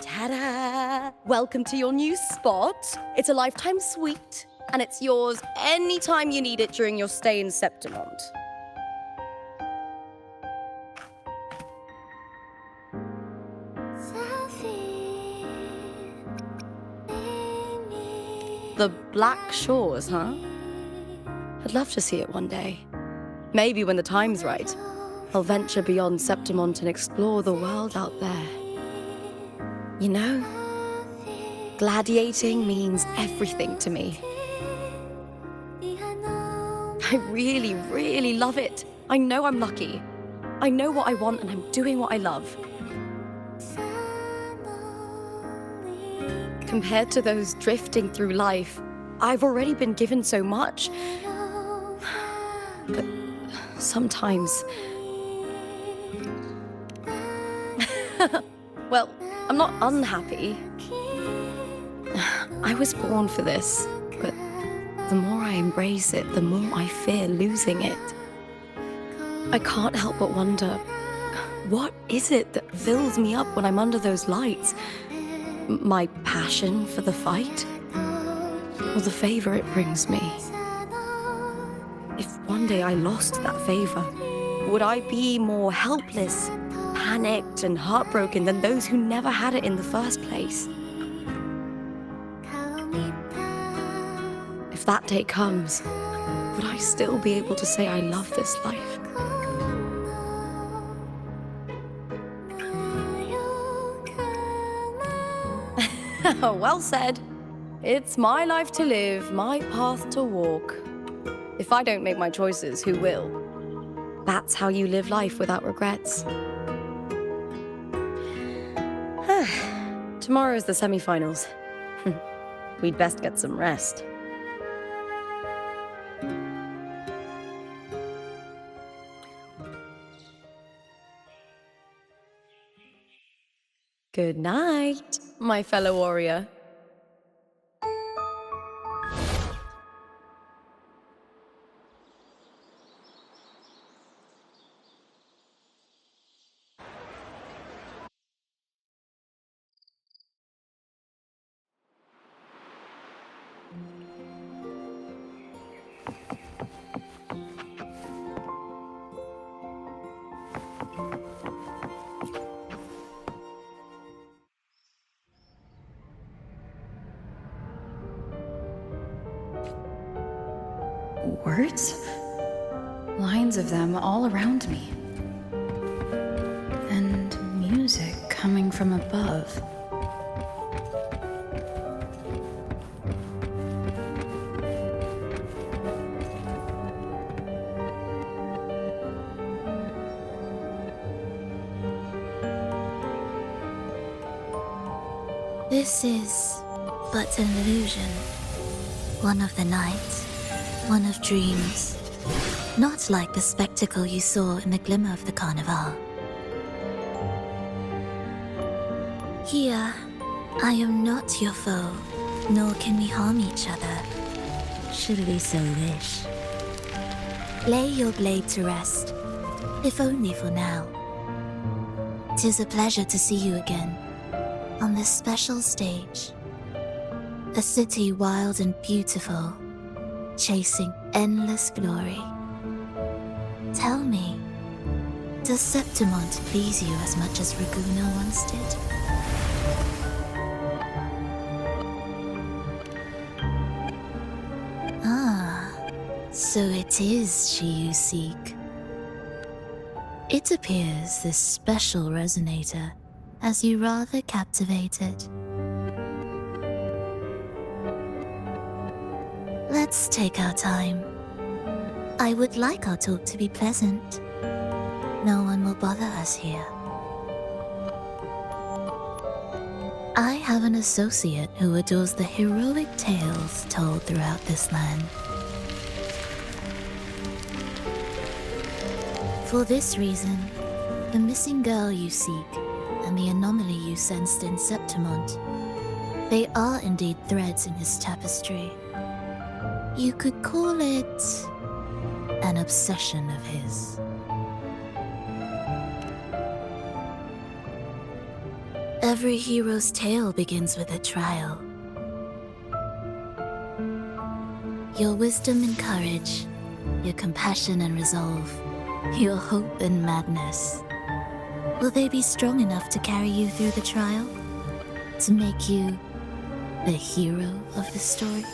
Ta-da! Welcome to your new spot. It's a lifetime suite, and it's yours anytime you need it during your stay in Septimont. The Black Shores, huh? I'd love to see it one day. Maybe when the time's right, I'll venture beyond Septimont and explore the world out there. You know, gladiating means everything to me. I really, really love it. I know I'm lucky. I know what I want and I'm doing what I love. Compared to those drifting through life, I've already been given so much. But sometimes... Well, I'm not unhappy. I was born for this, but the more I embrace it, the more I fear losing it. I can't help but wonder, what is it that fills me up when I'm under those lights? My passion for the fight? Or the favor it brings me? If one day I lost that favor, would I be more helpless, panicked, and heartbroken than those who never had it in the first place? If that day comes, would I still be able to say I love this life? Well said. It's my life to live, my path to walk. If I don't make my choices, who will? That's how you live life without regrets. Tomorrow is the semi-finals. We'd best get some rest. Good night, my fellow warrior. Words? Lines of them all around me. And music coming from above. This is but an illusion. One of the nights. One of dreams. Not like the spectacle you saw in the glimmer of the carnival. Here, I am not your foe, nor can we harm each other, should we so wish. Lay your blade to rest, if only for now. 'Tis a pleasure to see you again, on this special stage. A city wild and beautiful, chasing endless glory. Tell me, does Septimont please you as much as Raguno once did? Ah, so it is she you seek. It appears this special resonator has you rather captivated. Let's take our time. I would like our talk to be pleasant. No one will bother us here. I have an associate who adores the heroic tales told throughout this land. For this reason, the missing girl you seek and the anomaly you sensed in Septimont, they are indeed threads in his tapestry. You could call it an obsession of his. Every hero's tale begins with a trial. Your wisdom and courage, your compassion and resolve, your hope and madness. Will they be strong enough to carry you through the trial? To make you the hero of the story?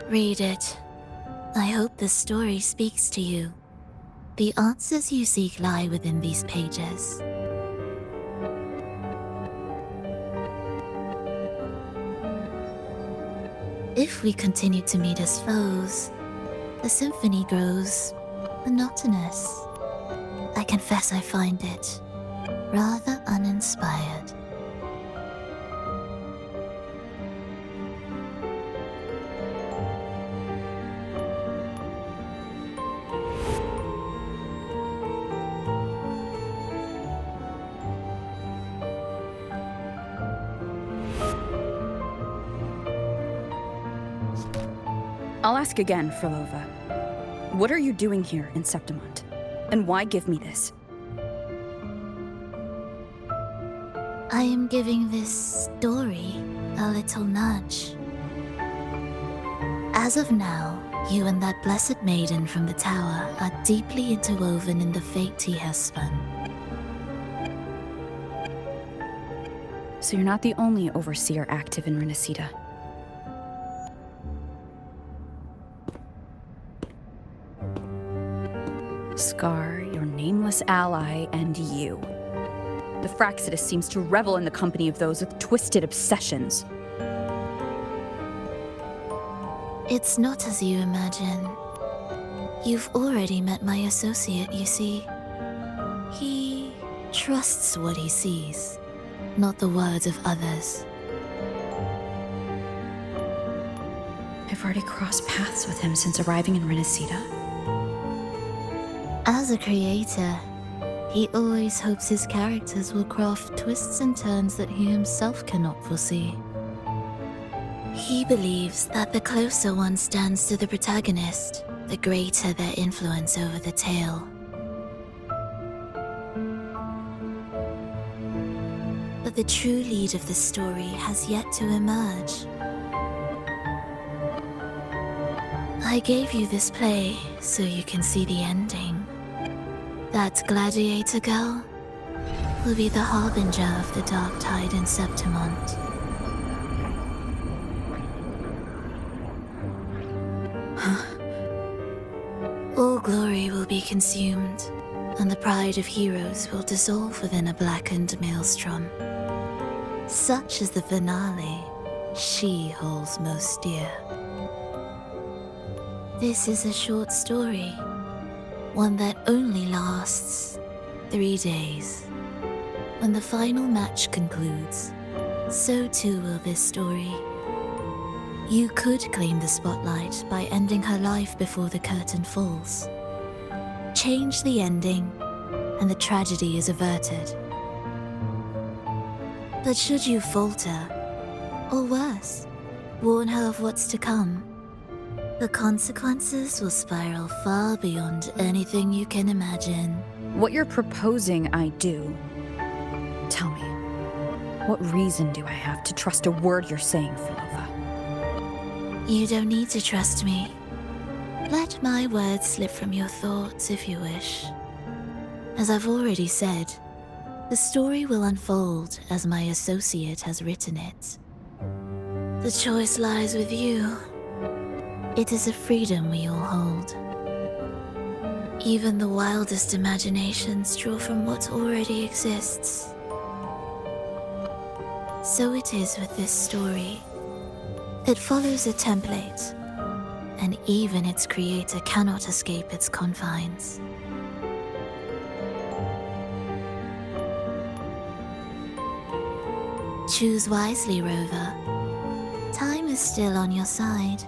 Read it. I hope the story speaks to you. The answers you seek lie within these pages. If we continue to meet as foes, the symphony grows monotonous. I confess I find it rather uninspired. I'll ask again, Fhrolova. What are you doing here in Septimont? And why give me this? I am giving this story a little nudge. As of now, you and that blessed maiden from the tower are deeply interwoven in the fate he has spun. So you're not the only overseer active in Renacita. Scar, your nameless ally, and you. The Fraxidus seems to revel in the company of those with twisted obsessions. It's not as you imagine. You've already met my associate, you see. He trusts what he sees, not the words of others. I've already crossed paths with him since arriving in Renacita. As a creator, he always hopes his characters will craft twists and turns that he himself cannot foresee. He believes that the closer one stands to the protagonist, the greater their influence over the tale. But the true lead of the story has yet to emerge. I gave you this play so you can see the ending. That gladiator girl will be the harbinger of the dark tide in Septimont. All glory will be consumed, and the pride of heroes will dissolve within a blackened maelstrom. Such is the finale she holds most dear. This is a short story, one that only lasts 3 days. When the final match concludes, so too will this story. You could claim the spotlight by ending her life before the curtain falls. Change the ending, and the tragedy is averted. But should you falter, or worse, warn her of what's to come, the consequences will spiral far beyond anything you can imagine. What you're proposing I do. Tell me, what reason do I have to trust a word you're saying, Fhrolova? You don't need to trust me. Let my words slip from your thoughts if you wish. As I've already said, the story will unfold as my associate has written it. The choice lies with you. It is a freedom we all hold. Even the wildest imaginations draw from what already exists. So it is with this story. It follows a template, and even its creator cannot escape its confines. Choose wisely, Rover. Time is still on your side.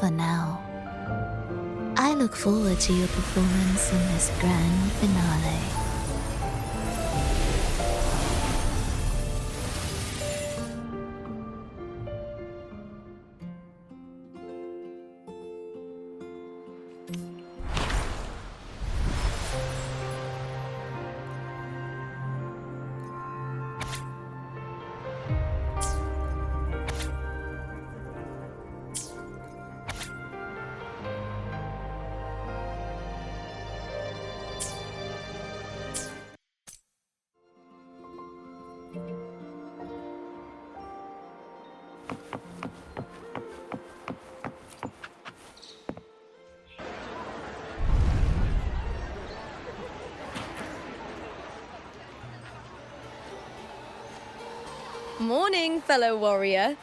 For now. I look forward to your performance in this grand finale. Morning, fellow warrior.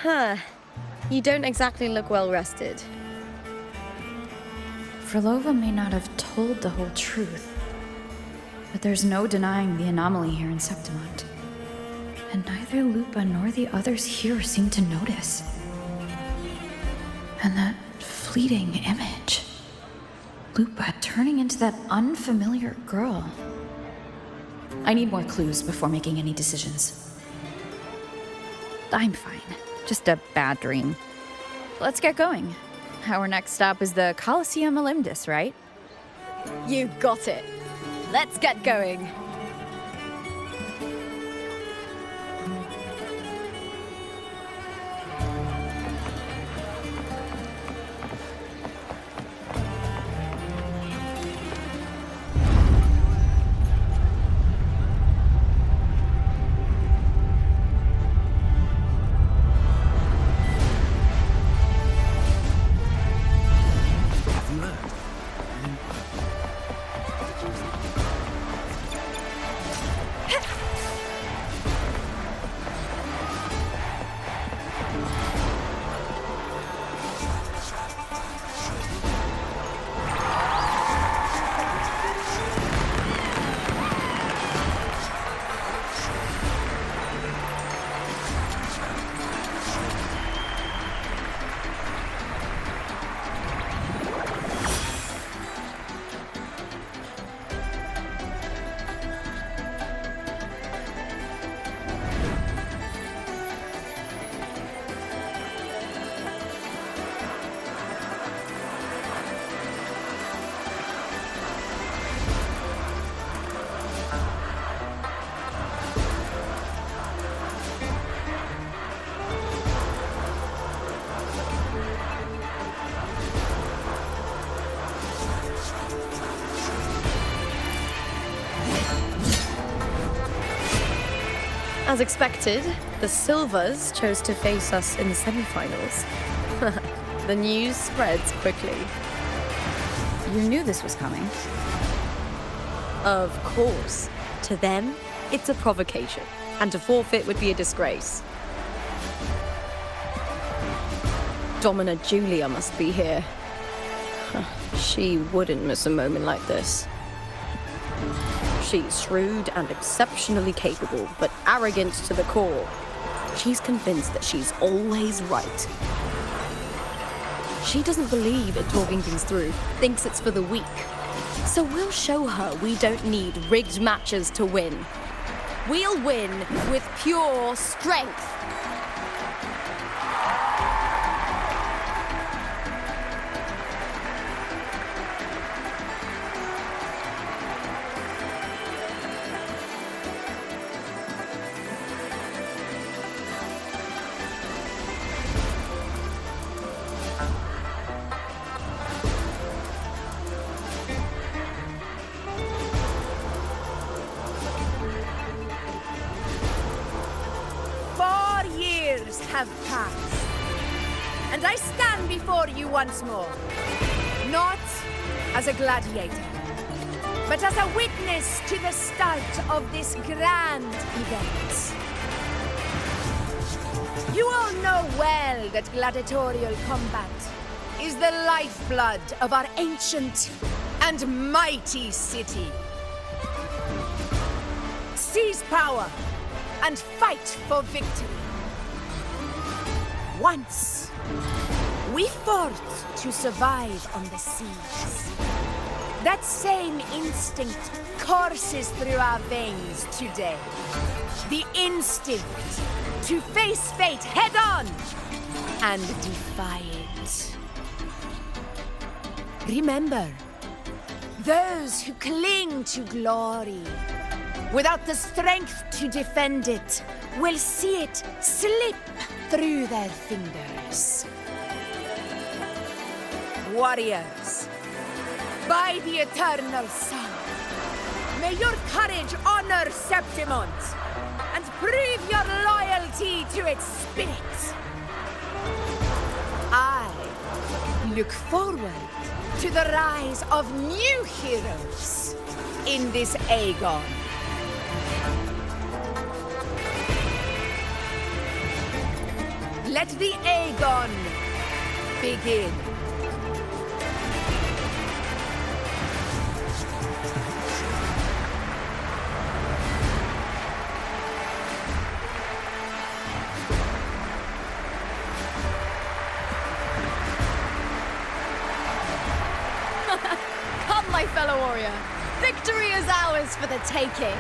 Huh. You don't exactly look well rested. Fhrolova may not have told the whole truth, but there's no denying the anomaly here in Septimont. And neither Lupa nor the others here seem to notice. And that fleeting image. Lupa turning into that unfamiliar girl. I need more clues before making any decisions. I'm fine. Just a bad dream. Let's get going. Our next stop is the Colosseum Olympus, right? You got it. Let's get going. As expected, the Silvers chose to face us in the semifinals. The news spreads quickly. You knew this was coming. Of course. To them, it's a provocation, and to forfeit would be a disgrace. Domina Julia must be here. She wouldn't miss a moment like this. She's shrewd and exceptionally capable, but arrogant to the core. She's convinced that she's always right. She doesn't believe in talking things through, thinks it's for the weak. So we'll show her we don't need rigged matches to win. We'll win with pure strength. Have passed, and I stand before you once more, not as a gladiator, but as a witness to the start of this grand event. You all know well that gladiatorial combat is the lifeblood of our ancient and mighty city. Seize power and fight for victory. Once, we fought to survive on the seas. That same instinct courses through our veins today. The instinct to face fate head-on and defy it. Remember, those who cling to glory without the strength to defend it will see it slip through their fingers. Warriors, by the eternal sun, may your courage honor Septimont and prove your loyalty to its spirit. I look forward to the rise of new heroes in this Aegon. Let the Aegon begin. Come, my fellow warrior. Victory is ours for the taking.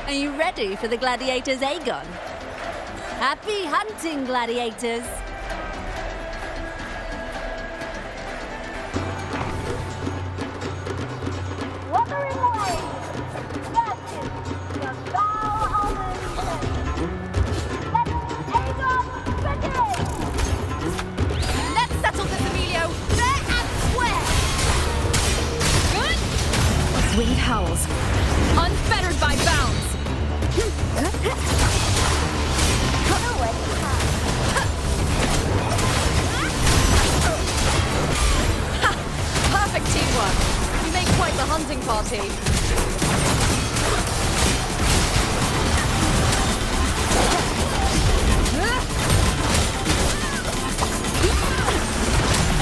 Are you ready for the gladiators, Aegon? Happy hunting, gladiators! Wuthering away! That is the vow of allegiance! Let Aegon begin! Let's settle this, Emilio, fair and square! Good? Winged howls, Unfettered by bounds! Perfect teamwork. You make quite the hunting party.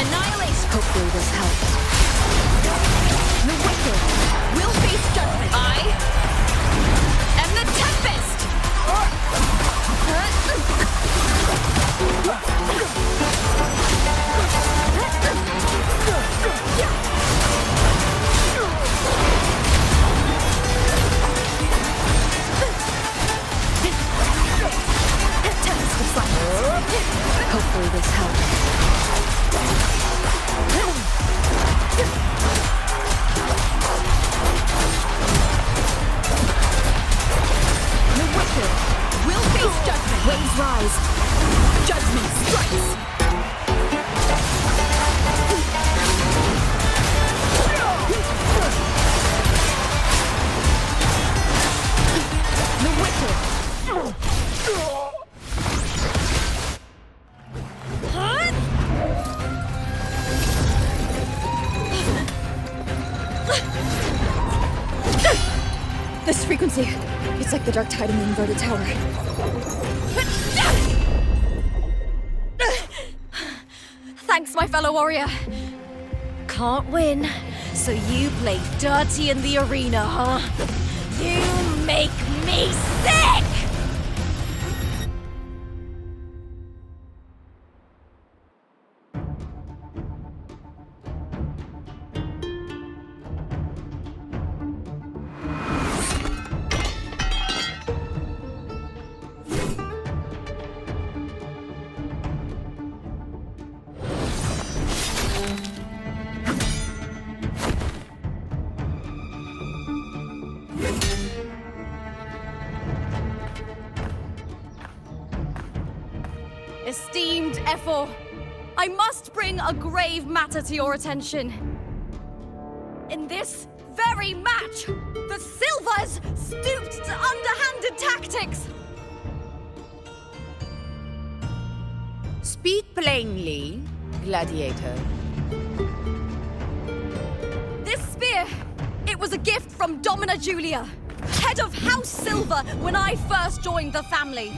Annihilation. hopefully this helps. The wicked will face judgment. I am the Tempest! Hopefully this helps. The wicked will face judgment. Waves rise. Judgment strikes. The wicked. This frequency, it's like the dark tide in the inverted tower. Thanks, my fellow warrior. Can't win, so you play dirty in the arena, huh? You make me sick! Esteemed Ephor, I must bring a grave matter to your attention. In this very match, the Silvers stooped to underhanded tactics. Speak plainly, gladiator. This spear, it was a gift from Domina Julia, head of House Silver when I first joined the family.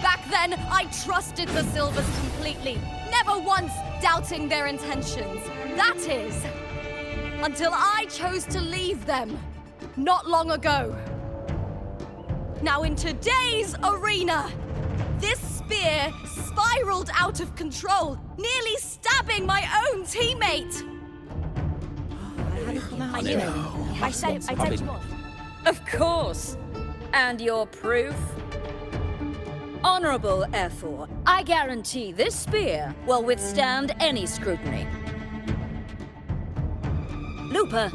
Back then, I trusted the Silvers completely, never once doubting their intentions. That is, until I chose to leave them, not long ago. Now in today's arena, this spear spiraled out of control, nearly stabbing my own teammate. I knew it. I said you on. Of course. And your proof? Honorable Ephor, I guarantee this spear will withstand any scrutiny. Lupa,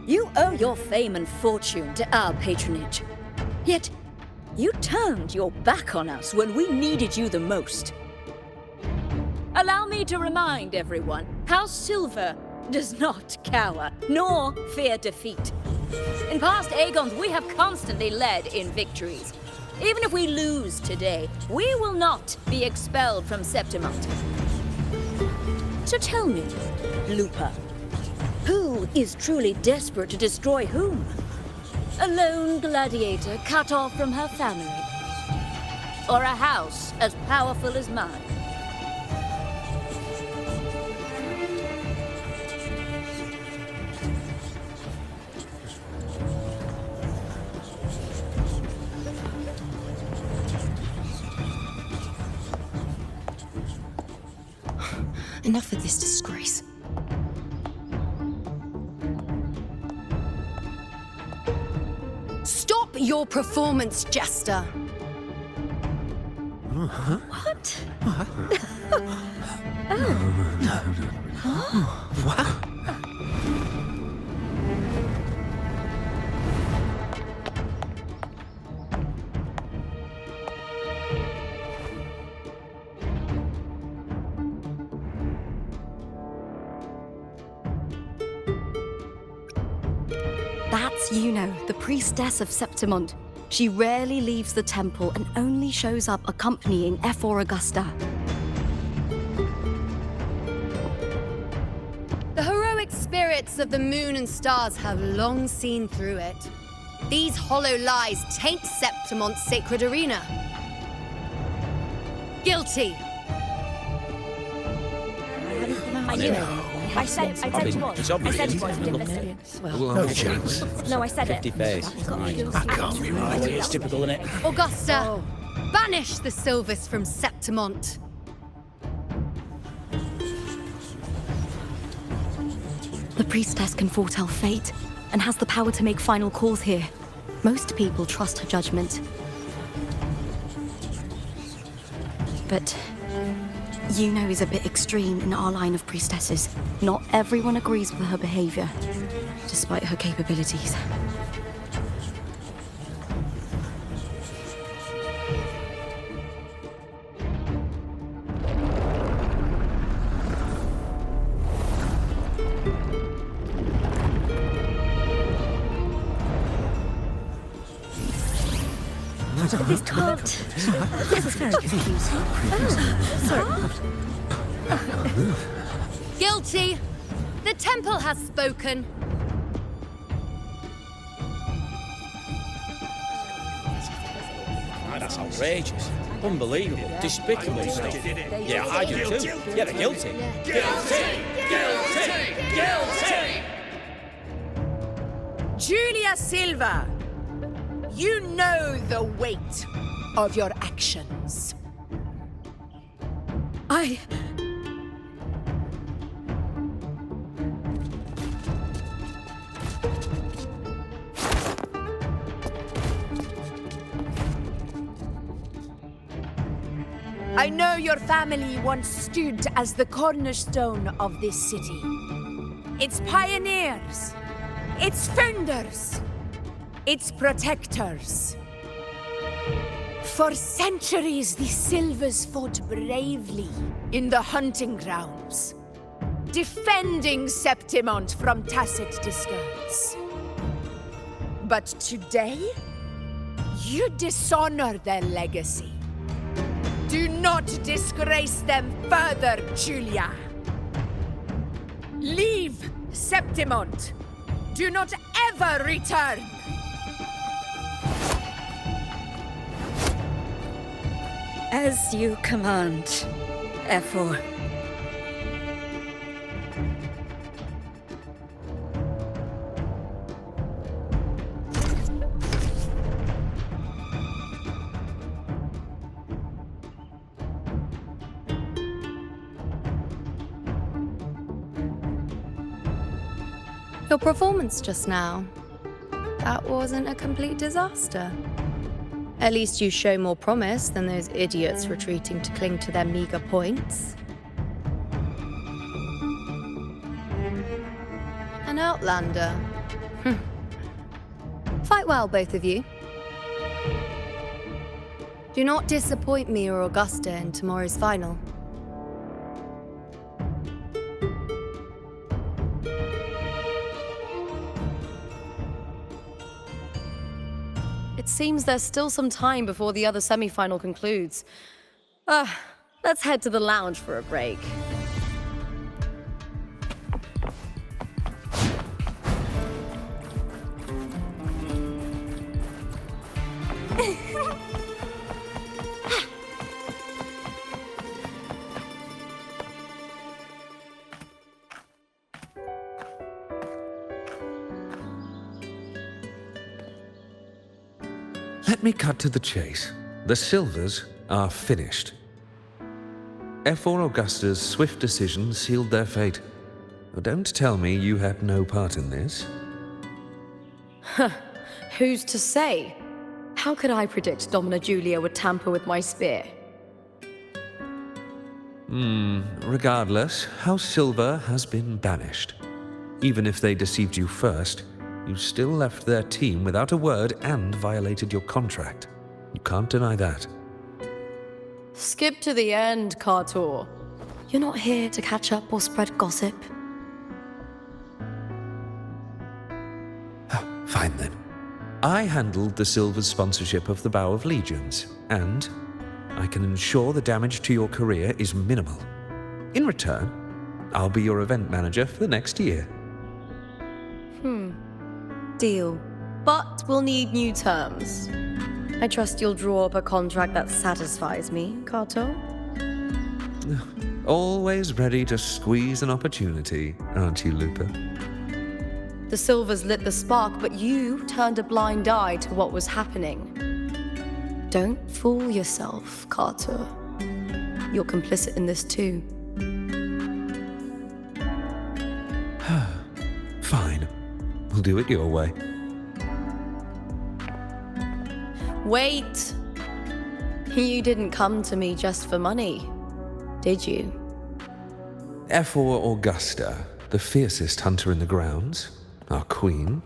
you owe your fame and fortune to our patronage. Yet, you turned your back on us when we needed you the most. Allow me to remind everyone, House Silver does not cower, nor fear defeat. In past Aegons, we have constantly led in victories. Even if we lose today, we will not be expelled from Septimont. So tell me, Lupa, who is truly desperate to destroy whom? A lone gladiator cut off from her family? Or a house as powerful as mine? Enough of this disgrace. Stop your performance, Jester. What? What? That's Iuno, the priestess of Septimont. She rarely leaves the temple and only shows up accompanying F4 Augusta. The heroic spirits of the moon and stars have long seen through it. These hollow lies taint Septimont's sacred arena. Guilty. I said it was. It's I obvious. said it was. You didn't listen. No chance. No, I said it. 50 face. That can't be right. It's typical, isn't it? Augusta, banish the Sylvis from Septimont. The priestess can foretell fate and has the power to make final calls here. Most people trust her judgment. But Iuno is a bit extreme in our line of priestesses. Not everyone agrees with her behavior, despite her capabilities. This can't. This is very confusing. Oh, sorry. Guilty! The temple has spoken. That's outrageous. Unbelievable. Despicable stuff. Yeah, I do too. Yeah, they're guilty. Guilty! Guilty! Guilty! Julia Silva, you know the weight of your actions. I know your family once stood as the cornerstone of this city. Its pioneers, its founders, its protectors. For centuries, the Silvers fought bravely in the hunting grounds, defending Septimont from tacit discards. But today, you dishonor their legacy. Do not disgrace them further, Julia. Leave Septimont. Do not ever return. As you command, F4. Your performance just now, that wasn't a complete disaster. At least you show more promise than those idiots retreating to cling to their meager points. An outlander. Fight well, both of you. Do not disappoint me or Augusta in tomorrow's final. it seems there's still some time before the other semi-final concludes. Let's head to the lounge for a break. Let me cut to the chase. The Silvers are finished. F4 Augusta's swift decision sealed their fate. Don't tell me you had no part in this. Who's to say? How could I predict Domina Julia would tamper with my spear? Regardless, House Silver has been banished. Even if they deceived you first, you still left their team without a word and violated your contract. You can't deny that. Skip to the end, Cartor. You're not here to catch up or spread gossip. Fine then. I handled the Silver's sponsorship of the Bow of Legions, and I can ensure the damage to your career is minimal. In return, I'll be your event manager for the next year. Deal. But we'll need new terms. I trust you'll draw up a contract that satisfies me, Carto. Always ready to squeeze an opportunity, aren't you, Lupa? The Silvers lit the spark, but you turned a blind eye to what was happening. Don't fool yourself, Carter. You're complicit in this too. Fine. We'll do it your way. Wait! You didn't come to me just for money, did you? F4 Augusta, the fiercest hunter in the grounds, our queen.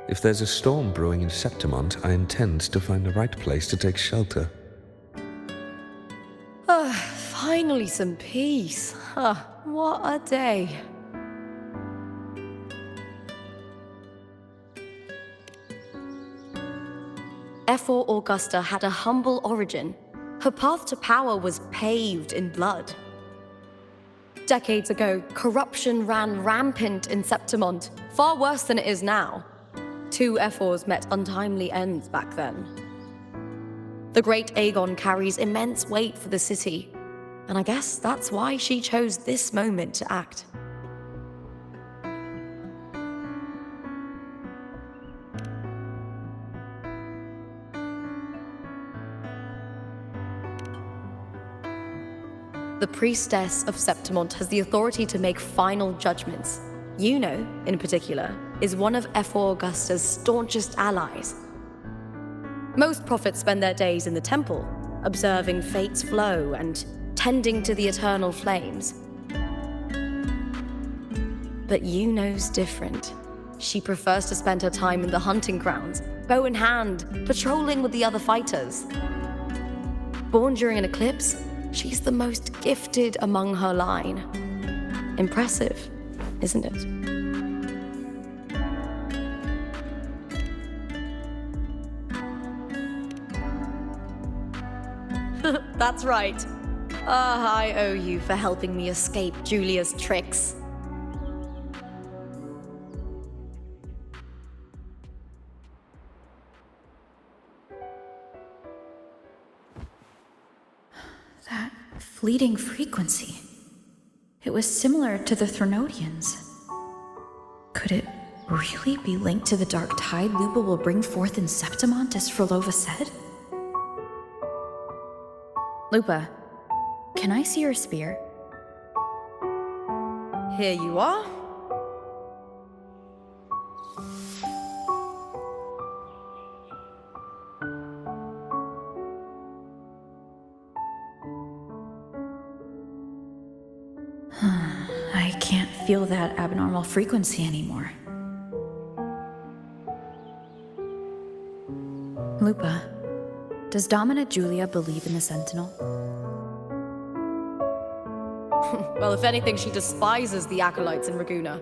If there's a storm brewing in Septimont, I intend to find the right place to take shelter. Finally some peace. What a day. F4 Augusta had a humble origin. Her path to power was paved in blood. Decades ago, corruption ran rampant in Septimont, far worse than it is now. 2 F4s met untimely ends back then. The great Aegon carries immense weight for the city, and I guess that's why she chose this moment to act. The priestess of Septimont has the authority to make final judgments. Iuno, in particular, is one of F4 Augusta's staunchest allies. Most prophets spend their days in the temple, observing fate's flow and tending to the eternal flames. But Iuno's different. She prefers to spend her time in the hunting grounds, bow in hand, patrolling with the other fighters. Born during an eclipse, she's the most gifted among her line. Impressive, isn't it? That's right. I owe you for helping me escape Julia's tricks. That fleeting frequency. It was similar to the Thrunodians. Could it really be linked to the dark tide Lupa will bring forth in Septimont, as Frohlova said? Lupa, can I see your spear? Here you are. I can't feel that abnormal frequency anymore. Lupa, does Domina Julia believe in the Sentinel? Well, if anything, she despises the acolytes in Raguna.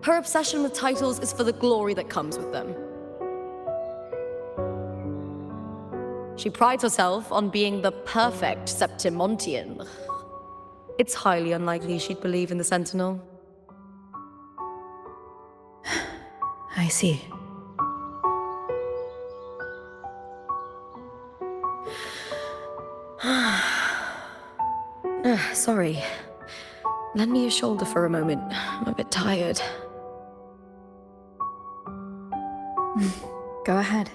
Her obsession with titles is for the glory that comes with them. She prides herself on being the perfect Septimontian. It's highly unlikely she'd believe in the Sentinel. I see. Sorry. Lend me your shoulder for a moment. I'm a bit tired. Go ahead.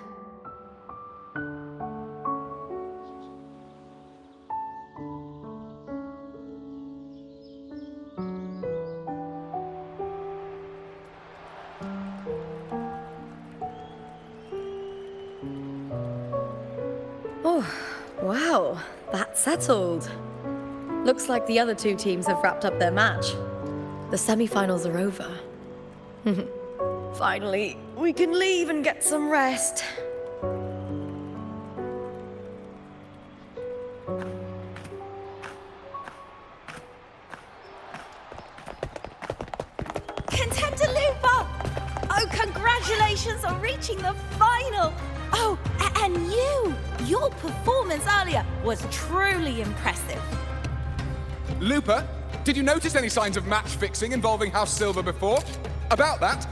Oh, wow. That's settled. Looks like the other two teams have wrapped up their match. The semi-finals are over. Finally, we can leave and get some rest. Contender Lupa! Oh, congratulations on reaching the final! Oh, and your performance earlier was truly impressive. Lupa, did you notice any signs of match fixing involving House Silver before? About that?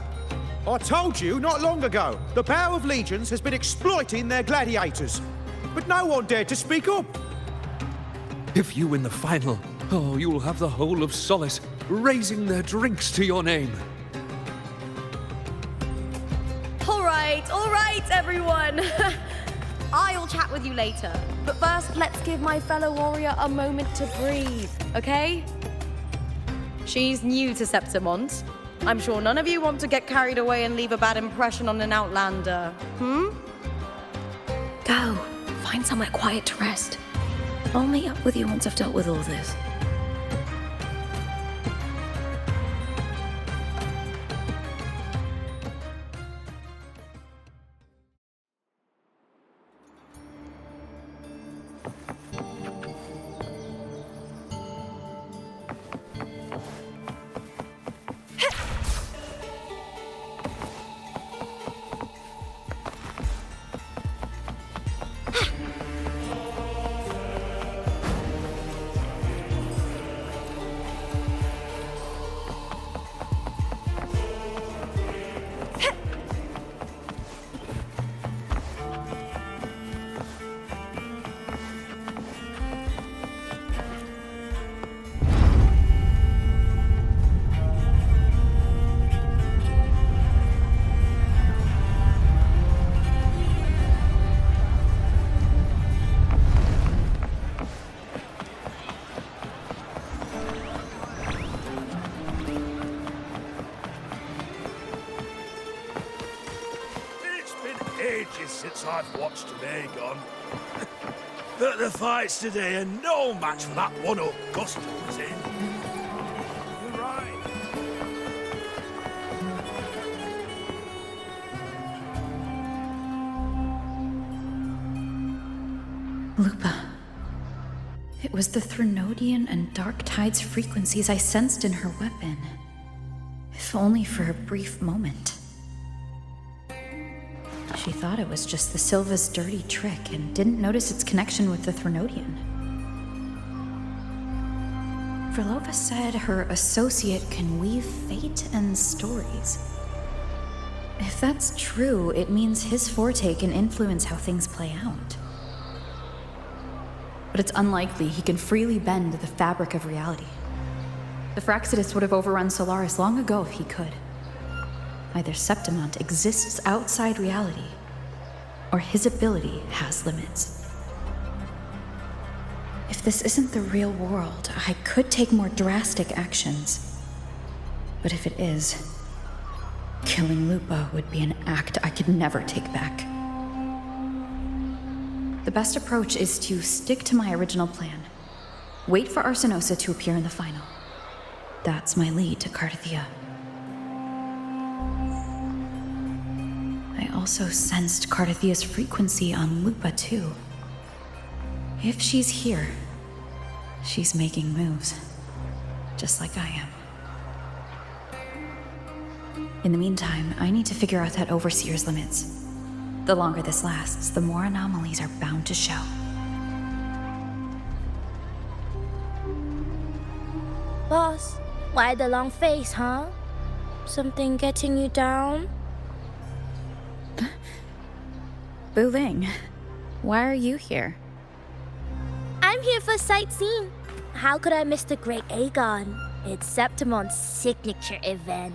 I told you not long ago, the Power of Legions has been exploiting their gladiators. But no one dared to speak up. If you win the final, oh, you'll have the whole of Solace raising their drinks to your name. All right, everyone. I'll chat with you later. But first, let's give my fellow warrior a moment to breathe, okay? She's new to Septimont. I'm sure none of you want to get carried away and leave a bad impression on an outlander, Go. Find somewhere quiet to rest. I'll meet up with you once I've dealt with all this. Ages since I've watched an Aegon. The fights today are no match for that one Augusta was in. You're right. Lupa. It was the Threnodian and Dark Tide's frequencies I sensed in her weapon. If only for a brief moment. She thought it was just the Silva's dirty trick and didn't notice its connection with the Threnodian. Fleurdelys said her associate can weave fate and stories. If that's true, it means his forte can influence how things play out. But it's unlikely he can freely bend the fabric of reality. The Phraxidus would have overrun Solaris long ago if he could. Either Septimont exists outside reality, or his ability has limits. If this isn't the real world, I could take more drastic actions. But if it is, killing Lupa would be an act I could never take back. The best approach is to stick to my original plan. Wait for Arsinosa to appear in the final. That's my lead to Cartethyia. I also sensed Cartethyia's frequency on Lupa too. If she's here, she's making moves, just like I am. In the meantime, I need to figure out that Overseer's limits. The longer this lasts, the more anomalies are bound to show. Boss, why the long face, huh? Something getting you down? Wuthering, why are you here? I'm here for sightseeing. How could I miss the Great Aegon? It's Septimon's signature event.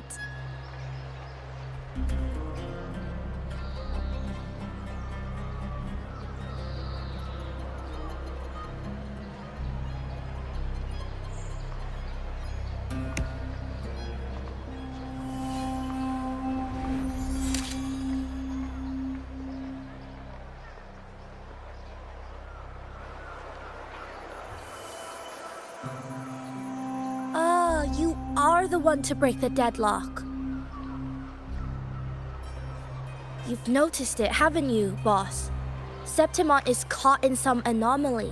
You are the one to break the deadlock. You've noticed it, haven't you, boss? Septimon is caught in some anomaly.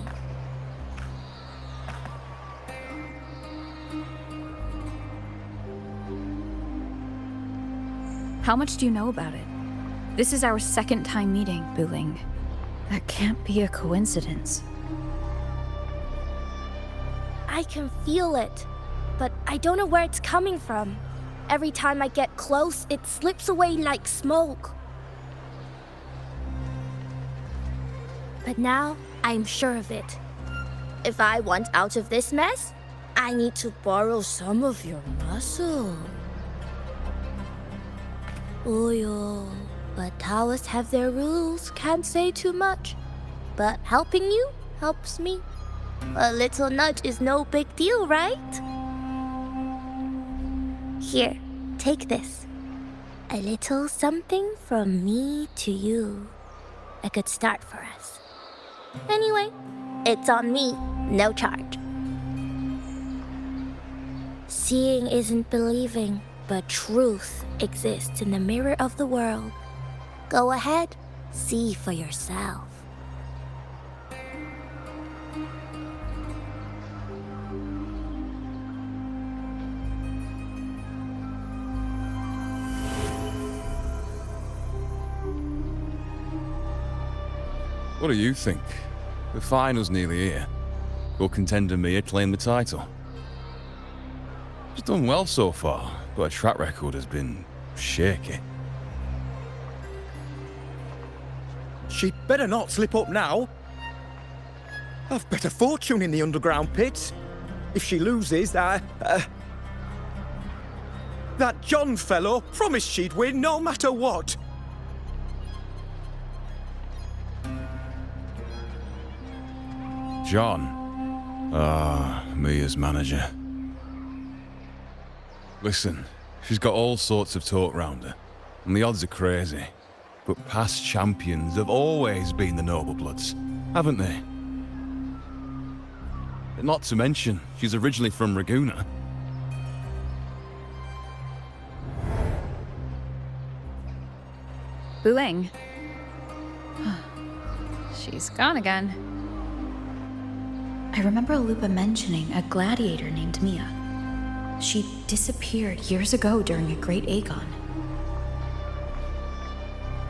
How much do you know about it? This is our second time meeting, Wuthering. That can't be a coincidence. I can feel it, but I don't know where it's coming from. Every time I get close, it slips away like smoke. But now, I'm sure of it. If I want out of this mess, I need to borrow some of your muscle. Oyo, but towers have their rules, can't say too much. But helping you helps me. A little nudge is no big deal, right? Here, take this. A little something from me to you. A good start for us. Anyway, it's on me, no charge. Seeing isn't believing, but truth exists in the mirror of the world. Go ahead, see for yourself. What do you think? The final's nearly here. Your contender Mia claimed the title. She's done well so far, but her track record has been shaky. She'd better not slip up now. I've bet a fortune in the underground pits. If she loses, that John fellow promised she'd win no matter what. John. Mia's manager. Listen, she's got all sorts of talk round her, and the odds are crazy. But past champions have always been the noble bloods, haven't they? Not to mention, she's originally from Raguna. Wuthering. She's gone again. I remember Lupa mentioning a gladiator named Mia. She disappeared years ago during a Great Aegon.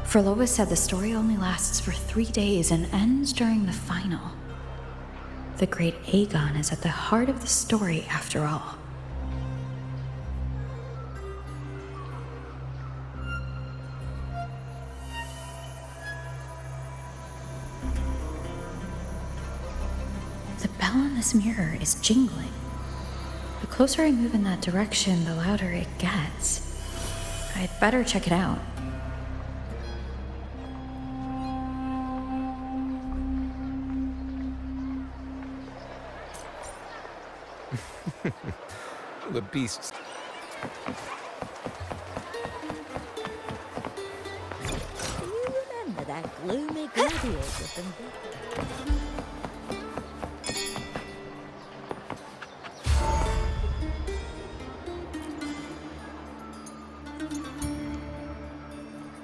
Phrolova said the story only lasts for 3 days and ends during the final. The Great Aegon is at the heart of the story after all. The bell on this mirror is jingling. The closer I move in that direction, the louder it gets. I'd better check it out. The beasts. Do you remember that gloomy gladiator from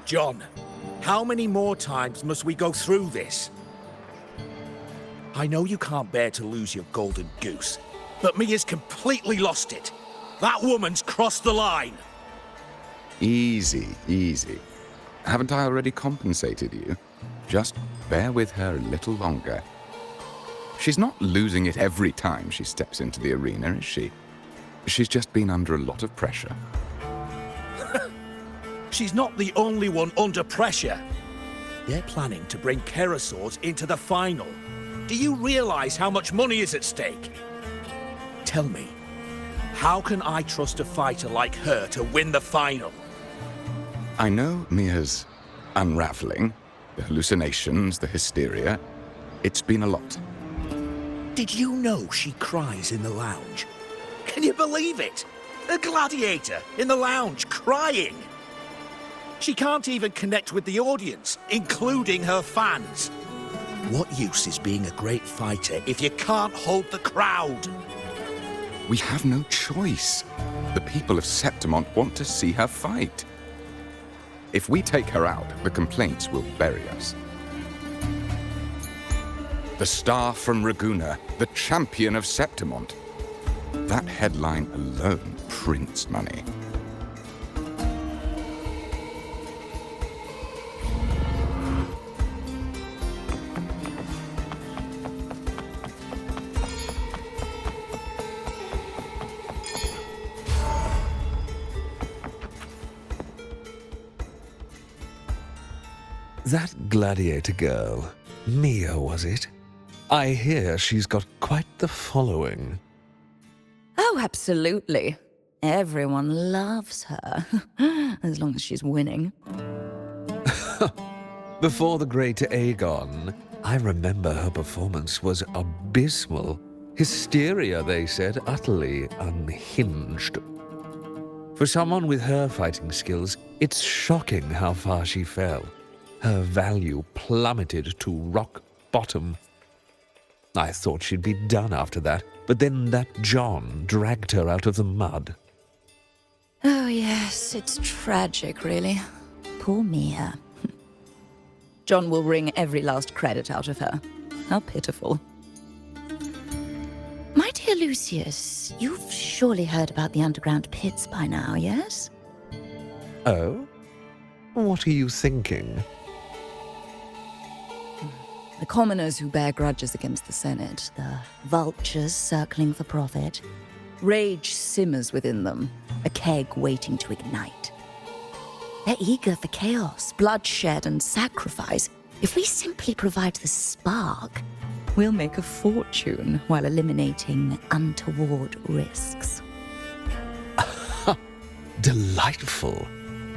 John, how many more times must we go through this? I know you can't bear to lose your golden goose, but Mia's completely lost it. That woman's crossed the line. Easy, easy. Haven't I already compensated you? Just bear with her a little longer. She's not losing it every time she steps into the arena, is she? She's just been under a lot of pressure. She's not the only one under pressure. They're planning to bring Kerasaurs into the final. Do you realize how much money is at stake? Tell me, how can I trust a fighter like her to win the final? I know Mia's unraveling, the hallucinations, the hysteria. It's been a lot. Did you know she cries in the lounge? Can you believe it? A gladiator in the lounge crying. She can't even connect with the audience, including her fans. What use is being a great fighter if you can't hold the crowd? We have no choice. The people of Septimont want to see her fight. If we take her out, the complaints will bury us. The star from Raguna, the champion of Septimont. That headline alone prints money. That gladiator girl, Mia, was it? I hear she's got quite the following. Oh, absolutely. Everyone loves her, as long as she's winning. Before the great Aegon, I remember her performance was abysmal. Hysteria, they said, utterly unhinged. For someone with her fighting skills, it's shocking how far she fell. Her value plummeted to rock bottom. I thought she'd be done after that, but then that John dragged her out of the mud. Oh, yes, it's tragic, really. Poor Mia. John will wring every last credit out of her. How pitiful. My dear Lucius, you've surely heard about the underground pits by now, yes? Oh? What are you thinking? The commoners who bear grudges against the Senate, the vultures circling for profit. Rage simmers within them, a keg waiting to ignite. They're eager for chaos, bloodshed, and sacrifice. If we simply provide the spark, we'll make a fortune while eliminating untoward risks. Delightful.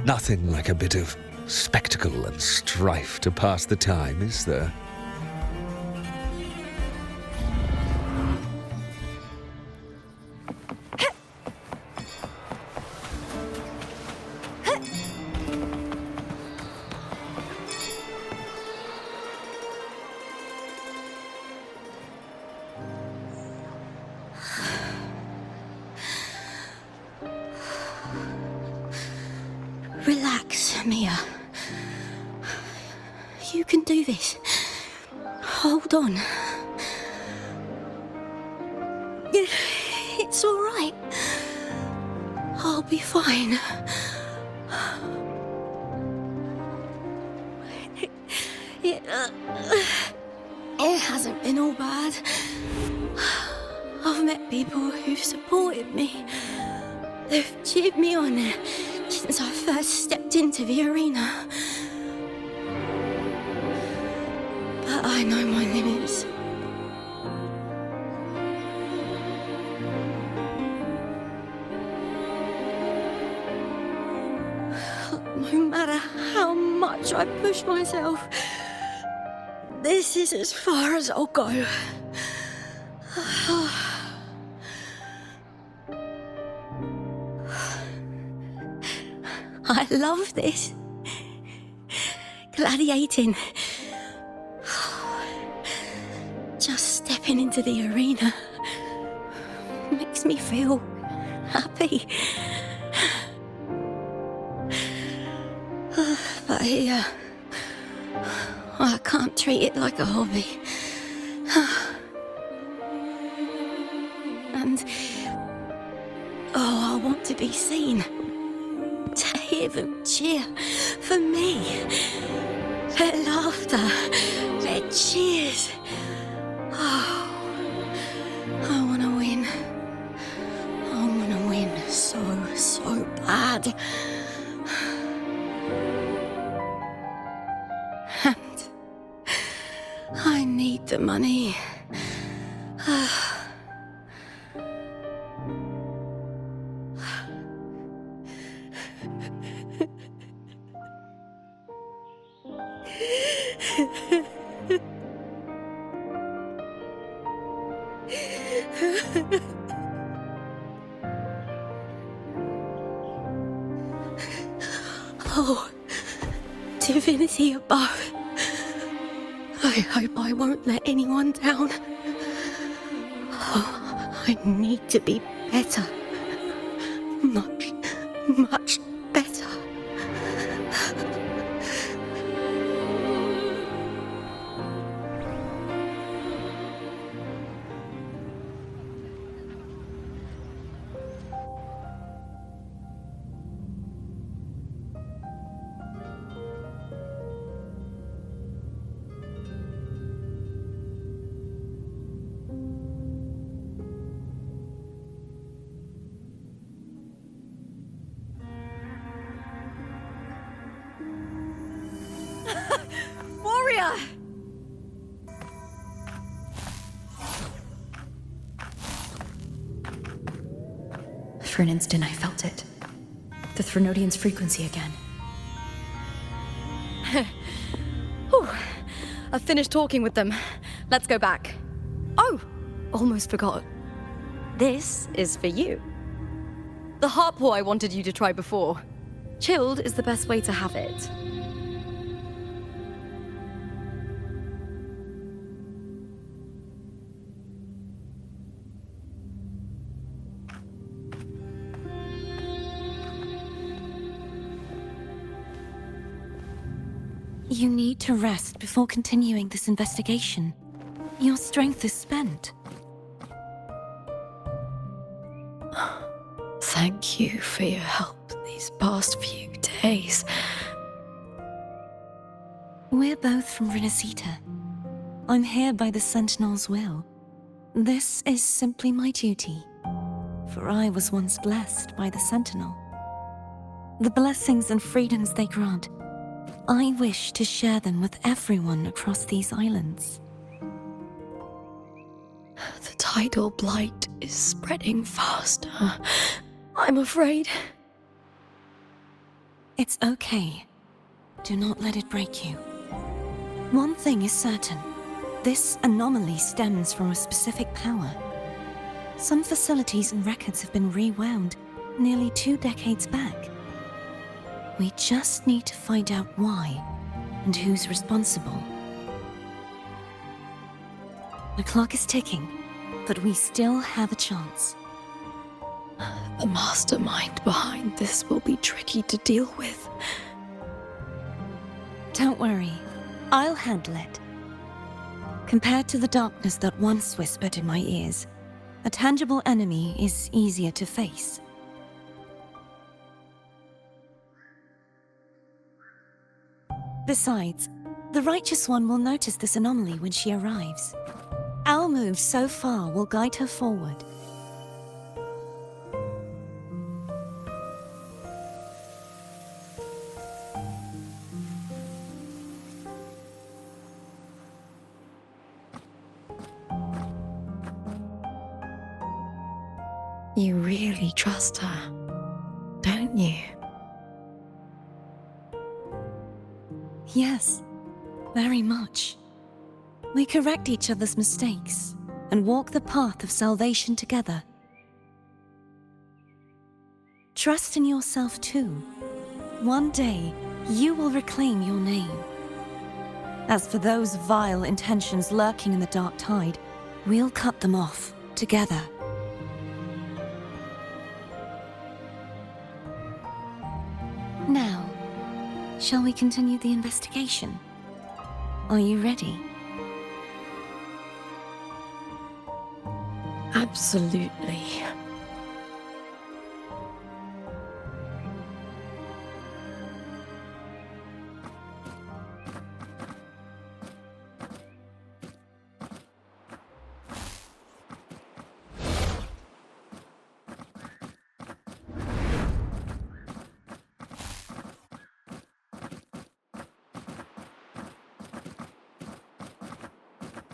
Nothing like a bit of spectacle and strife to pass the time, is there? Relax, Mia. You can do this. Hold on. It's all right. I'll be fine. It hasn't been all bad. I've met people who've supported me. They've cheered me on since I first stepped into the arena. But I know my limits. No matter how much I push myself, this is as far as I'll go. I love this. Gladiating. Just stepping into the arena makes me feel happy. But here, I can't treat it like a hobby. And, I want to be seen. To hear them cheer For me. Their laughter. Their cheers. Oh. I want to win. I want to win so bad. And I need the money. Oh, divinity above. I hope I won't let anyone down. Oh, I need to be better. Much better. Warrior! For an instant, I felt it. The Thrunodian's frequency again. Whew. I've finished talking with them. Let's go back. Oh, almost forgot. This is for you. The heart pour I wanted you to try before. Chilled is the best way to have it. You need to rest before continuing this investigation. Your strength is spent. Thank you for your help these past few days. We're both from Renacita. I'm here by the Sentinel's will. This is simply my duty, for I was once blessed by the Sentinel. The blessings and freedoms they grant, I wish to share them with everyone across these islands. The tidal blight is spreading faster. I'm afraid. It's okay. Do not let it break you. One thing is certain. This anomaly stems from a specific power. Some facilities and records have been rewound nearly 2 decades back. We just need to find out why and who's responsible. The clock is ticking, but we still have a chance. The mastermind behind this will be tricky to deal with. Don't worry, I'll handle it. Compared to the darkness that once whispered in my ears, a tangible enemy is easier to face. Besides, the Righteous One will notice this anomaly when she arrives. Our move so far will guide her forward. You really trust her, don't you? Yes, very much. We correct each other's mistakes and walk the path of salvation together. Trust in yourself too. One day, you will reclaim your name. As for those vile intentions lurking in the dark tide, we'll cut them off together. Now, shall we continue the investigation? Are you ready? Absolutely.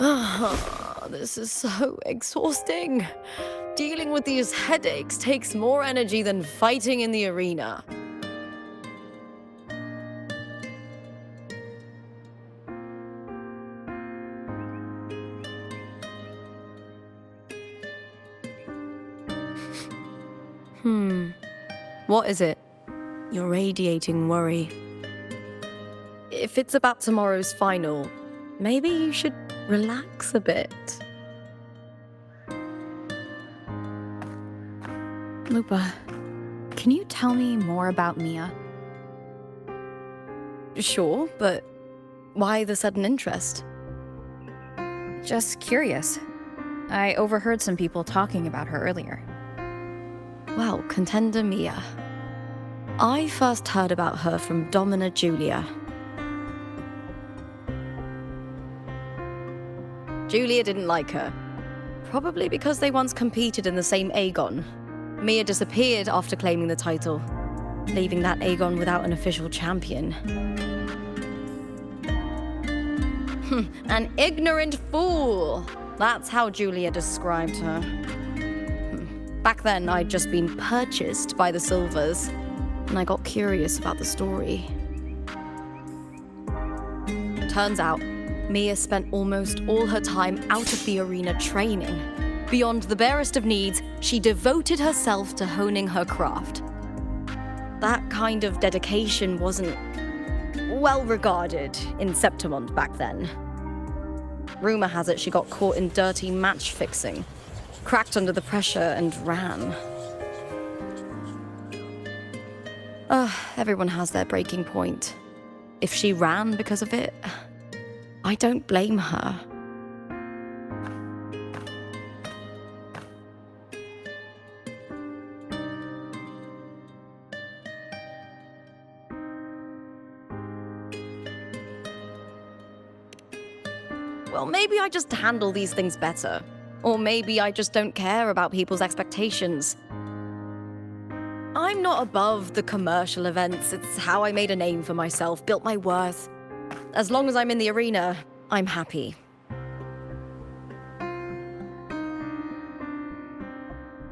This is so exhausting. Dealing with these headaches takes more energy than fighting in the arena. What is it? You're radiating worry. If it's about tomorrow's final, maybe you should relax a bit. Lupa, can you tell me more about Mia? Sure, but why the sudden interest? Just curious. I overheard some people talking about her earlier. Well, contender Mia. I first heard about her from Domina Julia. Julia didn't like her. Probably because they once competed in the same Aegon. Mia disappeared after claiming the title, leaving that Aegon without an official champion. An ignorant fool! That's how Julia described her. Back then, I'd just been purchased by the Silvers, and I got curious about the story. Turns out, Mia spent almost all her time out of the arena training. Beyond the barest of needs, she devoted herself to honing her craft. That kind of dedication wasn't well regarded in Septimont back then. Rumor has it she got caught in dirty match fixing, cracked under the pressure and ran. Everyone has their breaking point. If she ran because of it, I don't blame her. Well, maybe I just handle these things better. Or maybe I just don't care about people's expectations. I'm not above the commercial events. It's how I made a name for myself, built my worth. As long as I'm in the arena, I'm happy.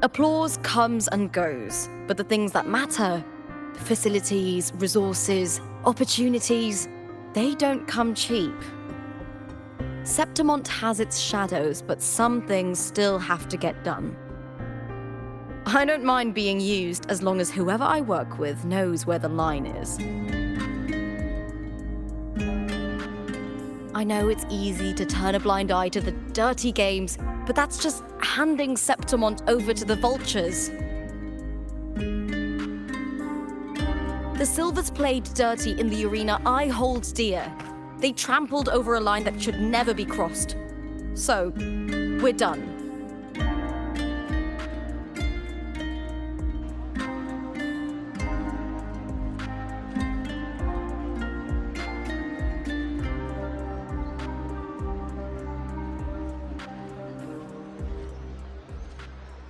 Applause comes and goes, but the things that matter, facilities, resources, opportunities, they don't come cheap. Septimont has its shadows, but some things still have to get done. I don't mind being used as long as whoever I work with knows where the line is. I know it's easy to turn a blind eye to the dirty games, but that's just handing Septimont over to the vultures. The Silvers played dirty in the arena I hold dear. They trampled over a line that should never be crossed. So, we're done.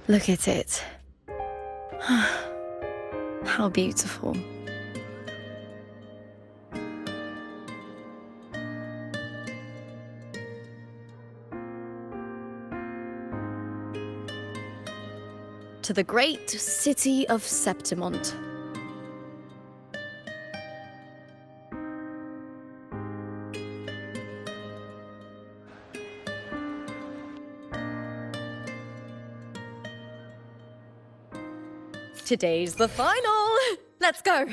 Look at it. How beautiful. To the great city of Septimont. Today's the final! Let's go!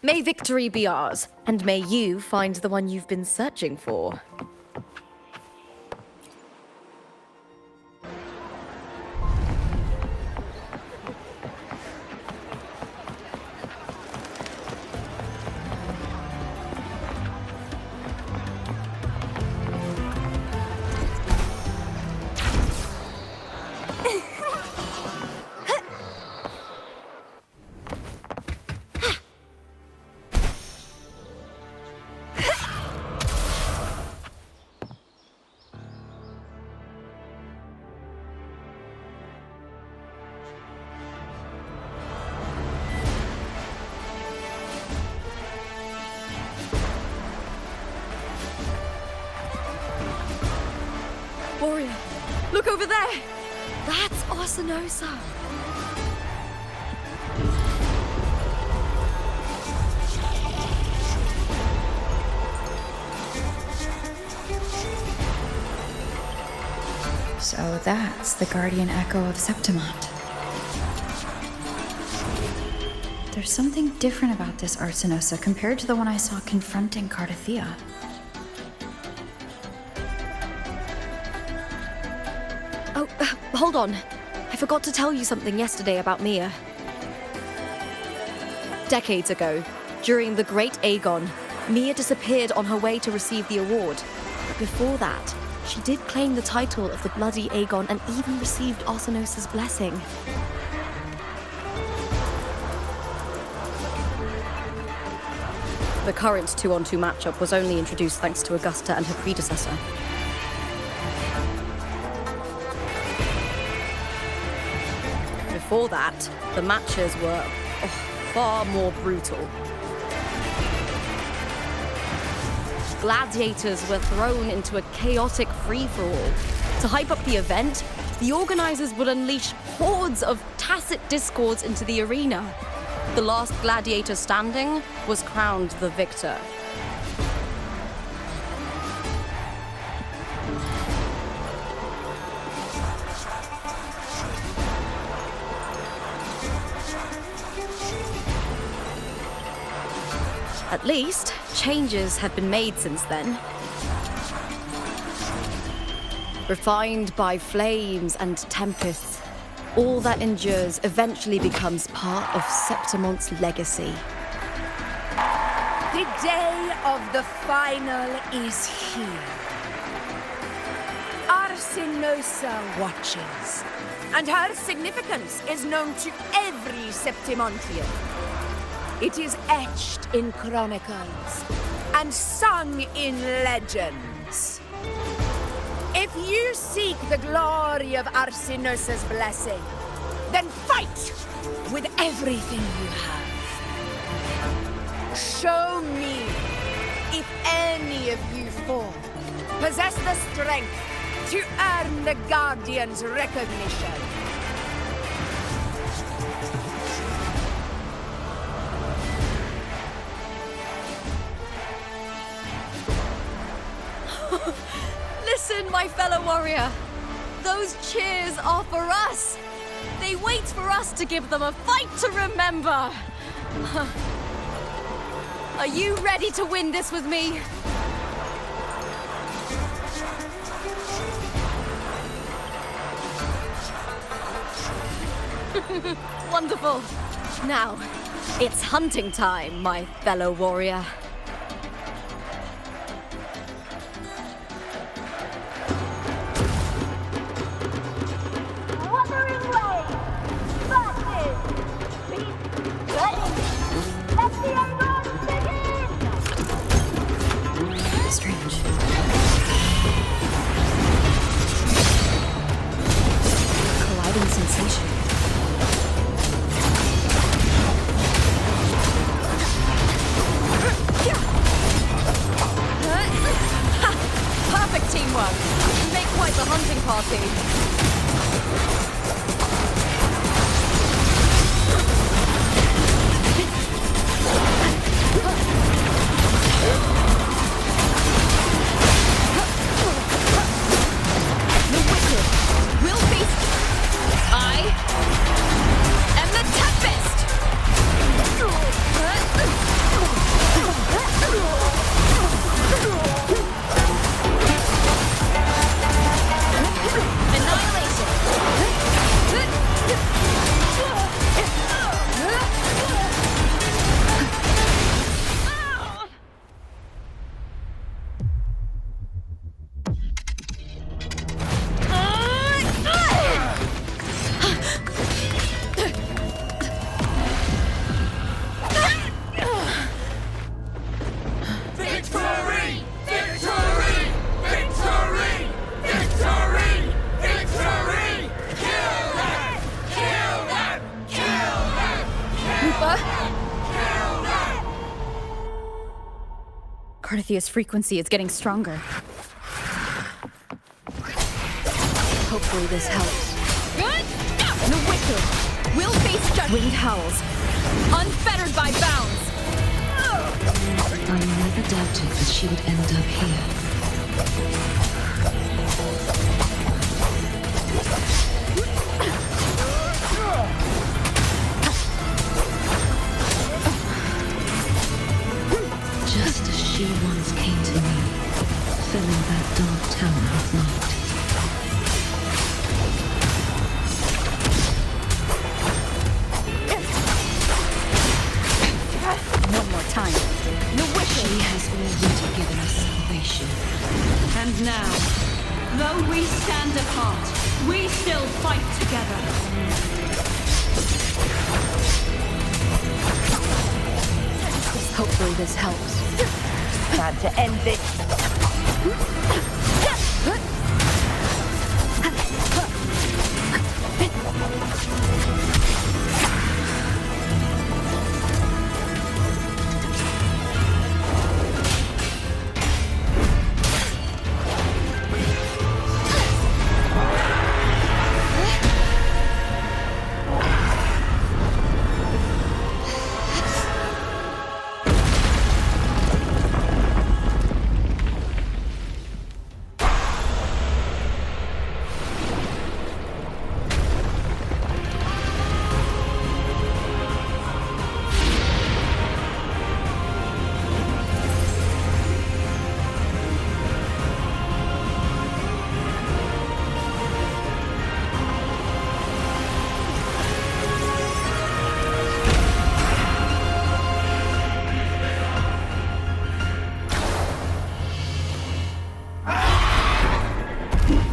May victory be ours, and may you find the one you've been searching for. Look over there! That's Arsinosa! So that's the guardian echo of Septimont. There's something different about this Arsinosa compared to the one I saw confronting Cartethyia. Oh, hold on. I forgot to tell you something yesterday about Mia. Decades ago, during the Great Aegon, Mia disappeared on her way to receive the award. Before that, she did claim the title of the Bloody Aegon and even received Arsinosa's blessing. The current 2-on-2 matchup was only introduced thanks to Augusta and her predecessor. Before that, the matches were far more brutal. Gladiators were thrown into a chaotic free-for-all. To hype up the event, the organizers would unleash hordes of tacit discords into the arena. The last gladiator standing was crowned the victor. At least, changes have been made since then. Refined by flames and tempests, all that endures eventually becomes part of Septimont's legacy. The day of the final is here. Arsinosa watches, and her significance is known to every Septimontian. It is etched in chronicles and sung in legends. If you seek the glory of Arsinosa's blessing, then fight with everything you have. Show me if any of you four possess the strength to earn the Guardian's recognition. Listen, my fellow warrior. Those cheers are for us. They wait for us to give them a fight to remember. Are you ready to win this with me? Wonderful. Now, it's hunting time, my fellow warrior. Wuthering way! Versus! Ready! Let the Aegon begin! Strange. Colliding sensation. Perfect teamwork. You make quite the hunting party. The wicked will feast. I am the Tempest. Victory! Victory! Victory! Victory! Victory! Kill them! Kill them! Kill them! Lupa? Kill them! Cartethyia's frequency is getting stronger. Hope Hopefully this helps. Good! The wicked will face judgment. Winged howls, unfettered by bounds. I never doubted that she would end up here. Just as she once came to me, filling that dark tower at night. One more time. The wicked. She has already given us salvation. And now, though we stand apart, we still fight together. Hopefully this helps. Time to end this.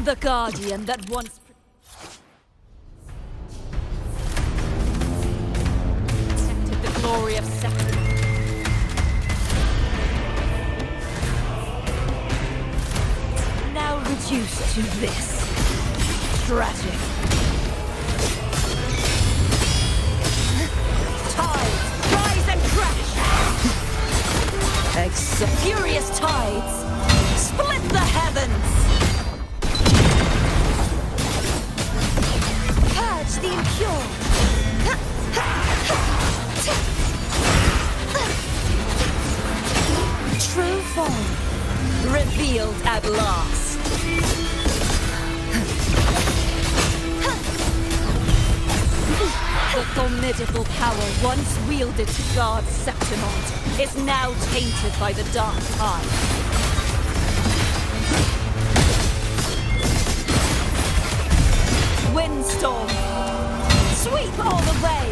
The guardian that once protected the glory of Saturn. Now reduced to this. Tragic. Tides, rise and crash! Furious tides, split the heavens! The impure. True form revealed at last. The formidable power once wielded to guard Septimont is now tainted by the dark tide. Windstorm, sweep all the way!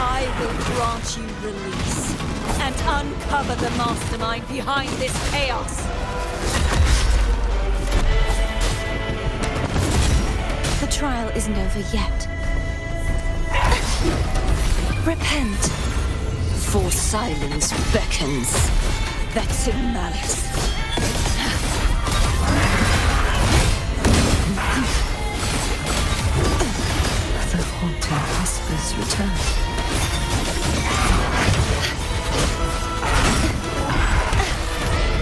I will grant you release and uncover the mastermind behind this chaos. The trial isn't over yet. Repent, for silence beckons, vexing malice. The haunting whispers return.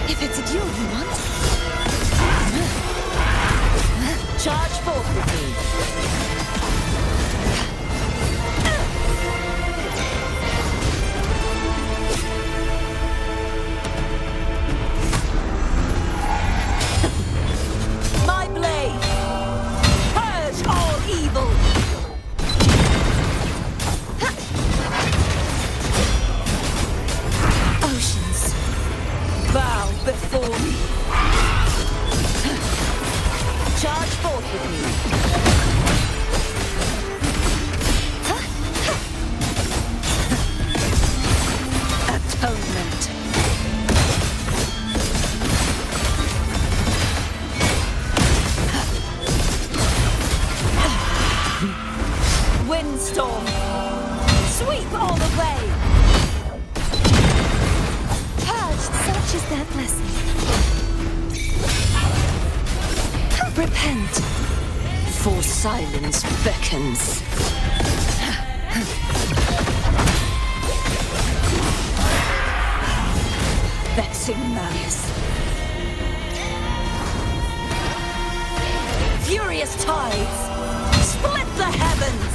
If it's a duel you want, charge forth with me. My blade, purge all evil. Oceans, bow before me. Charge forth with me. Atonement. Windstorm, sweep all the way. Purged, such is their blessing. Repent, for silence beckons. Vexing malice. tides, split the heavens!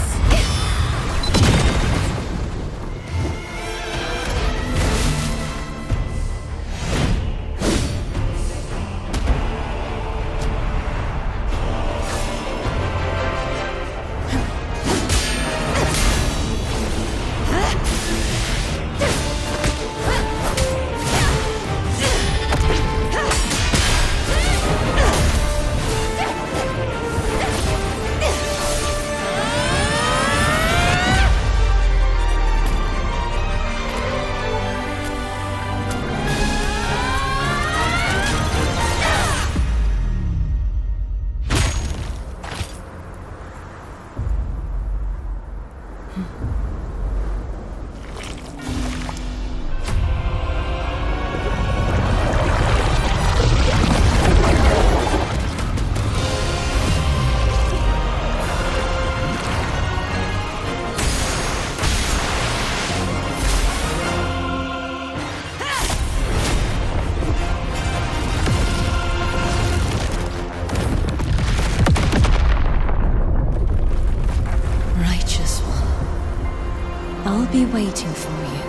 I'll be waiting for you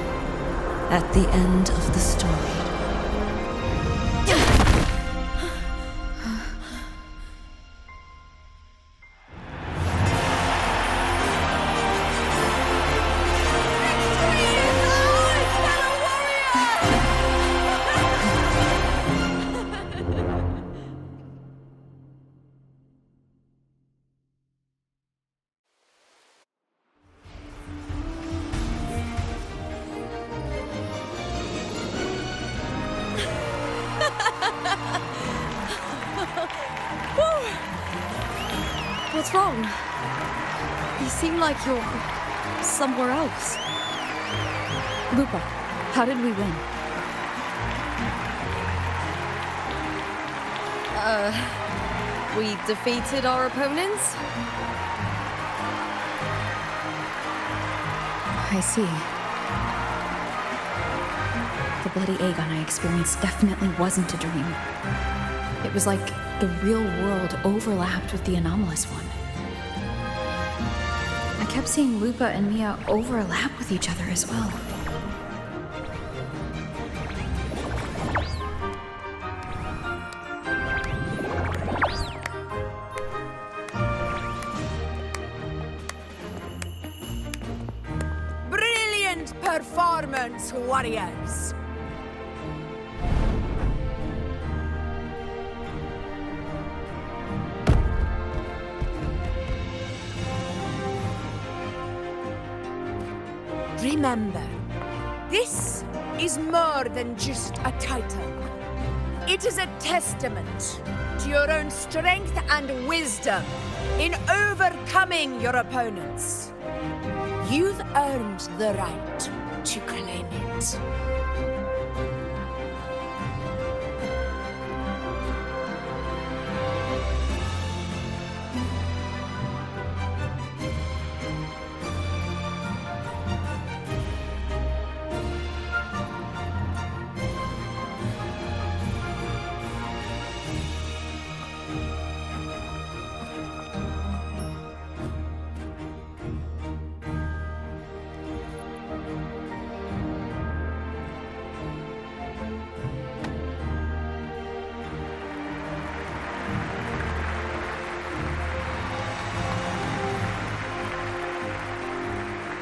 at the end of the story. What's wrong? You seem like you're somewhere else. Lupa, how did we win? We defeated our opponents? I see. The bloody Aegon I experienced definitely wasn't a dream. It was like the real world overlapped with the anomalous one. I kept seeing Lupa and Mia overlap with each other as well. Brilliant performance, warriors! Remember, this is more than just a title. It is a testament to your own strength and wisdom in overcoming your opponents. You've earned the right to claim it.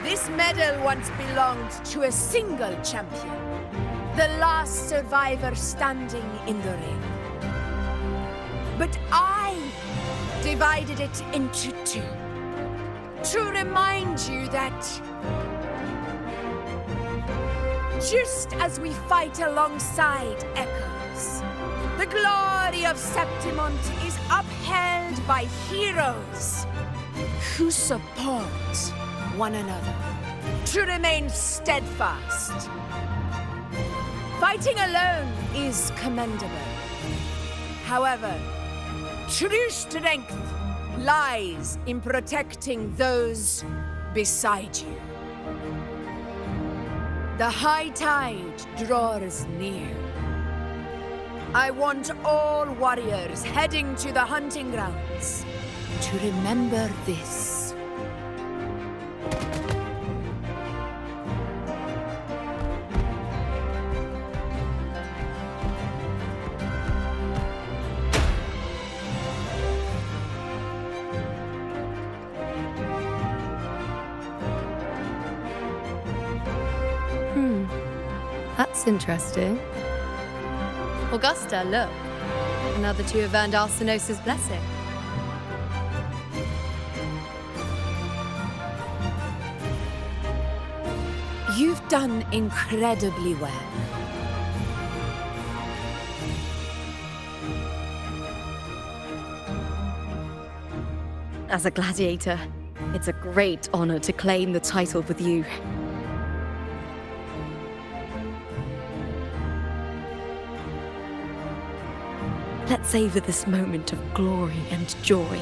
This medal once belonged to a single champion, the last survivor standing in the ring. But I divided it into two, to remind you that just as we fight alongside echoes, the glory of Septimont is upheld by heroes who support one another, to remain steadfast. Fighting alone is commendable. However, true strength lies in protecting those beside you. The high tide draws near. I want all warriors heading to the hunting grounds to remember this. That's interesting. Augusta, look. Another two have earned Arsinosa's blessing. You've done incredibly well. As a gladiator, it's a great honor to claim the title with you. Let's savor this moment of glory and joy.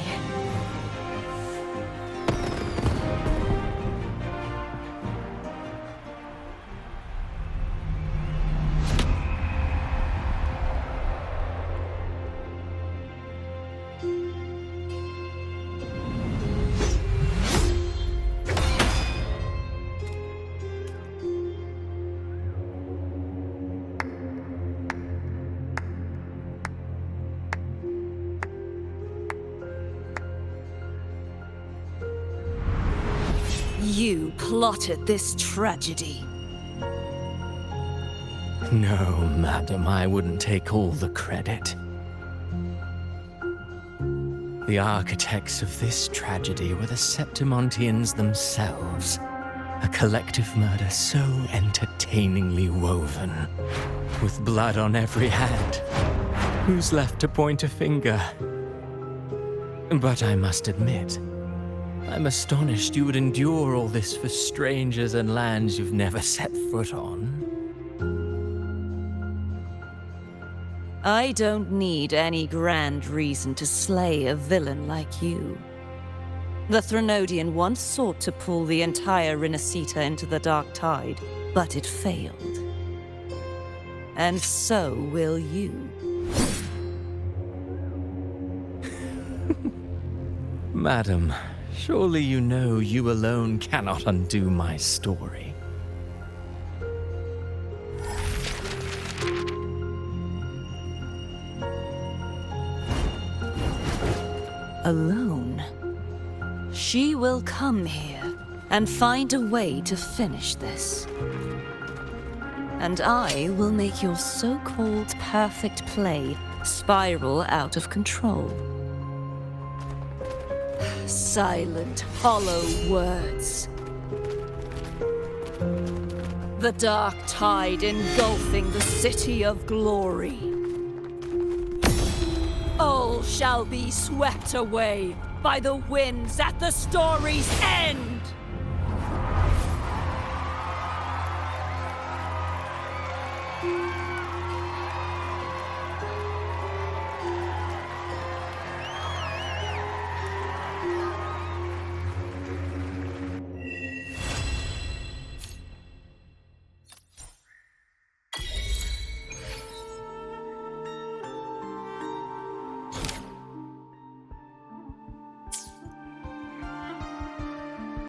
You plotted this tragedy. No, madam, I wouldn't take all the credit. The architects of this tragedy were the Septimontians themselves. A collective murder so entertainingly woven, with blood on every hand. Who's left to point a finger? But I must admit, I'm astonished you would endure all this for strangers and lands you've never set foot on. I don't need any grand reason to slay a villain like you. The Threnodian once sought to pull the entire Rinascita into the Dark Tide, but it failed. And so will you. Madam, surely you know you alone cannot undo my story. Alone? She will come here and find a way to finish this. And I will make your so-called perfect play spiral out of control. Silent, hollow words. The dark tide engulfing the city of glory. All shall be swept away by the winds at the story's end!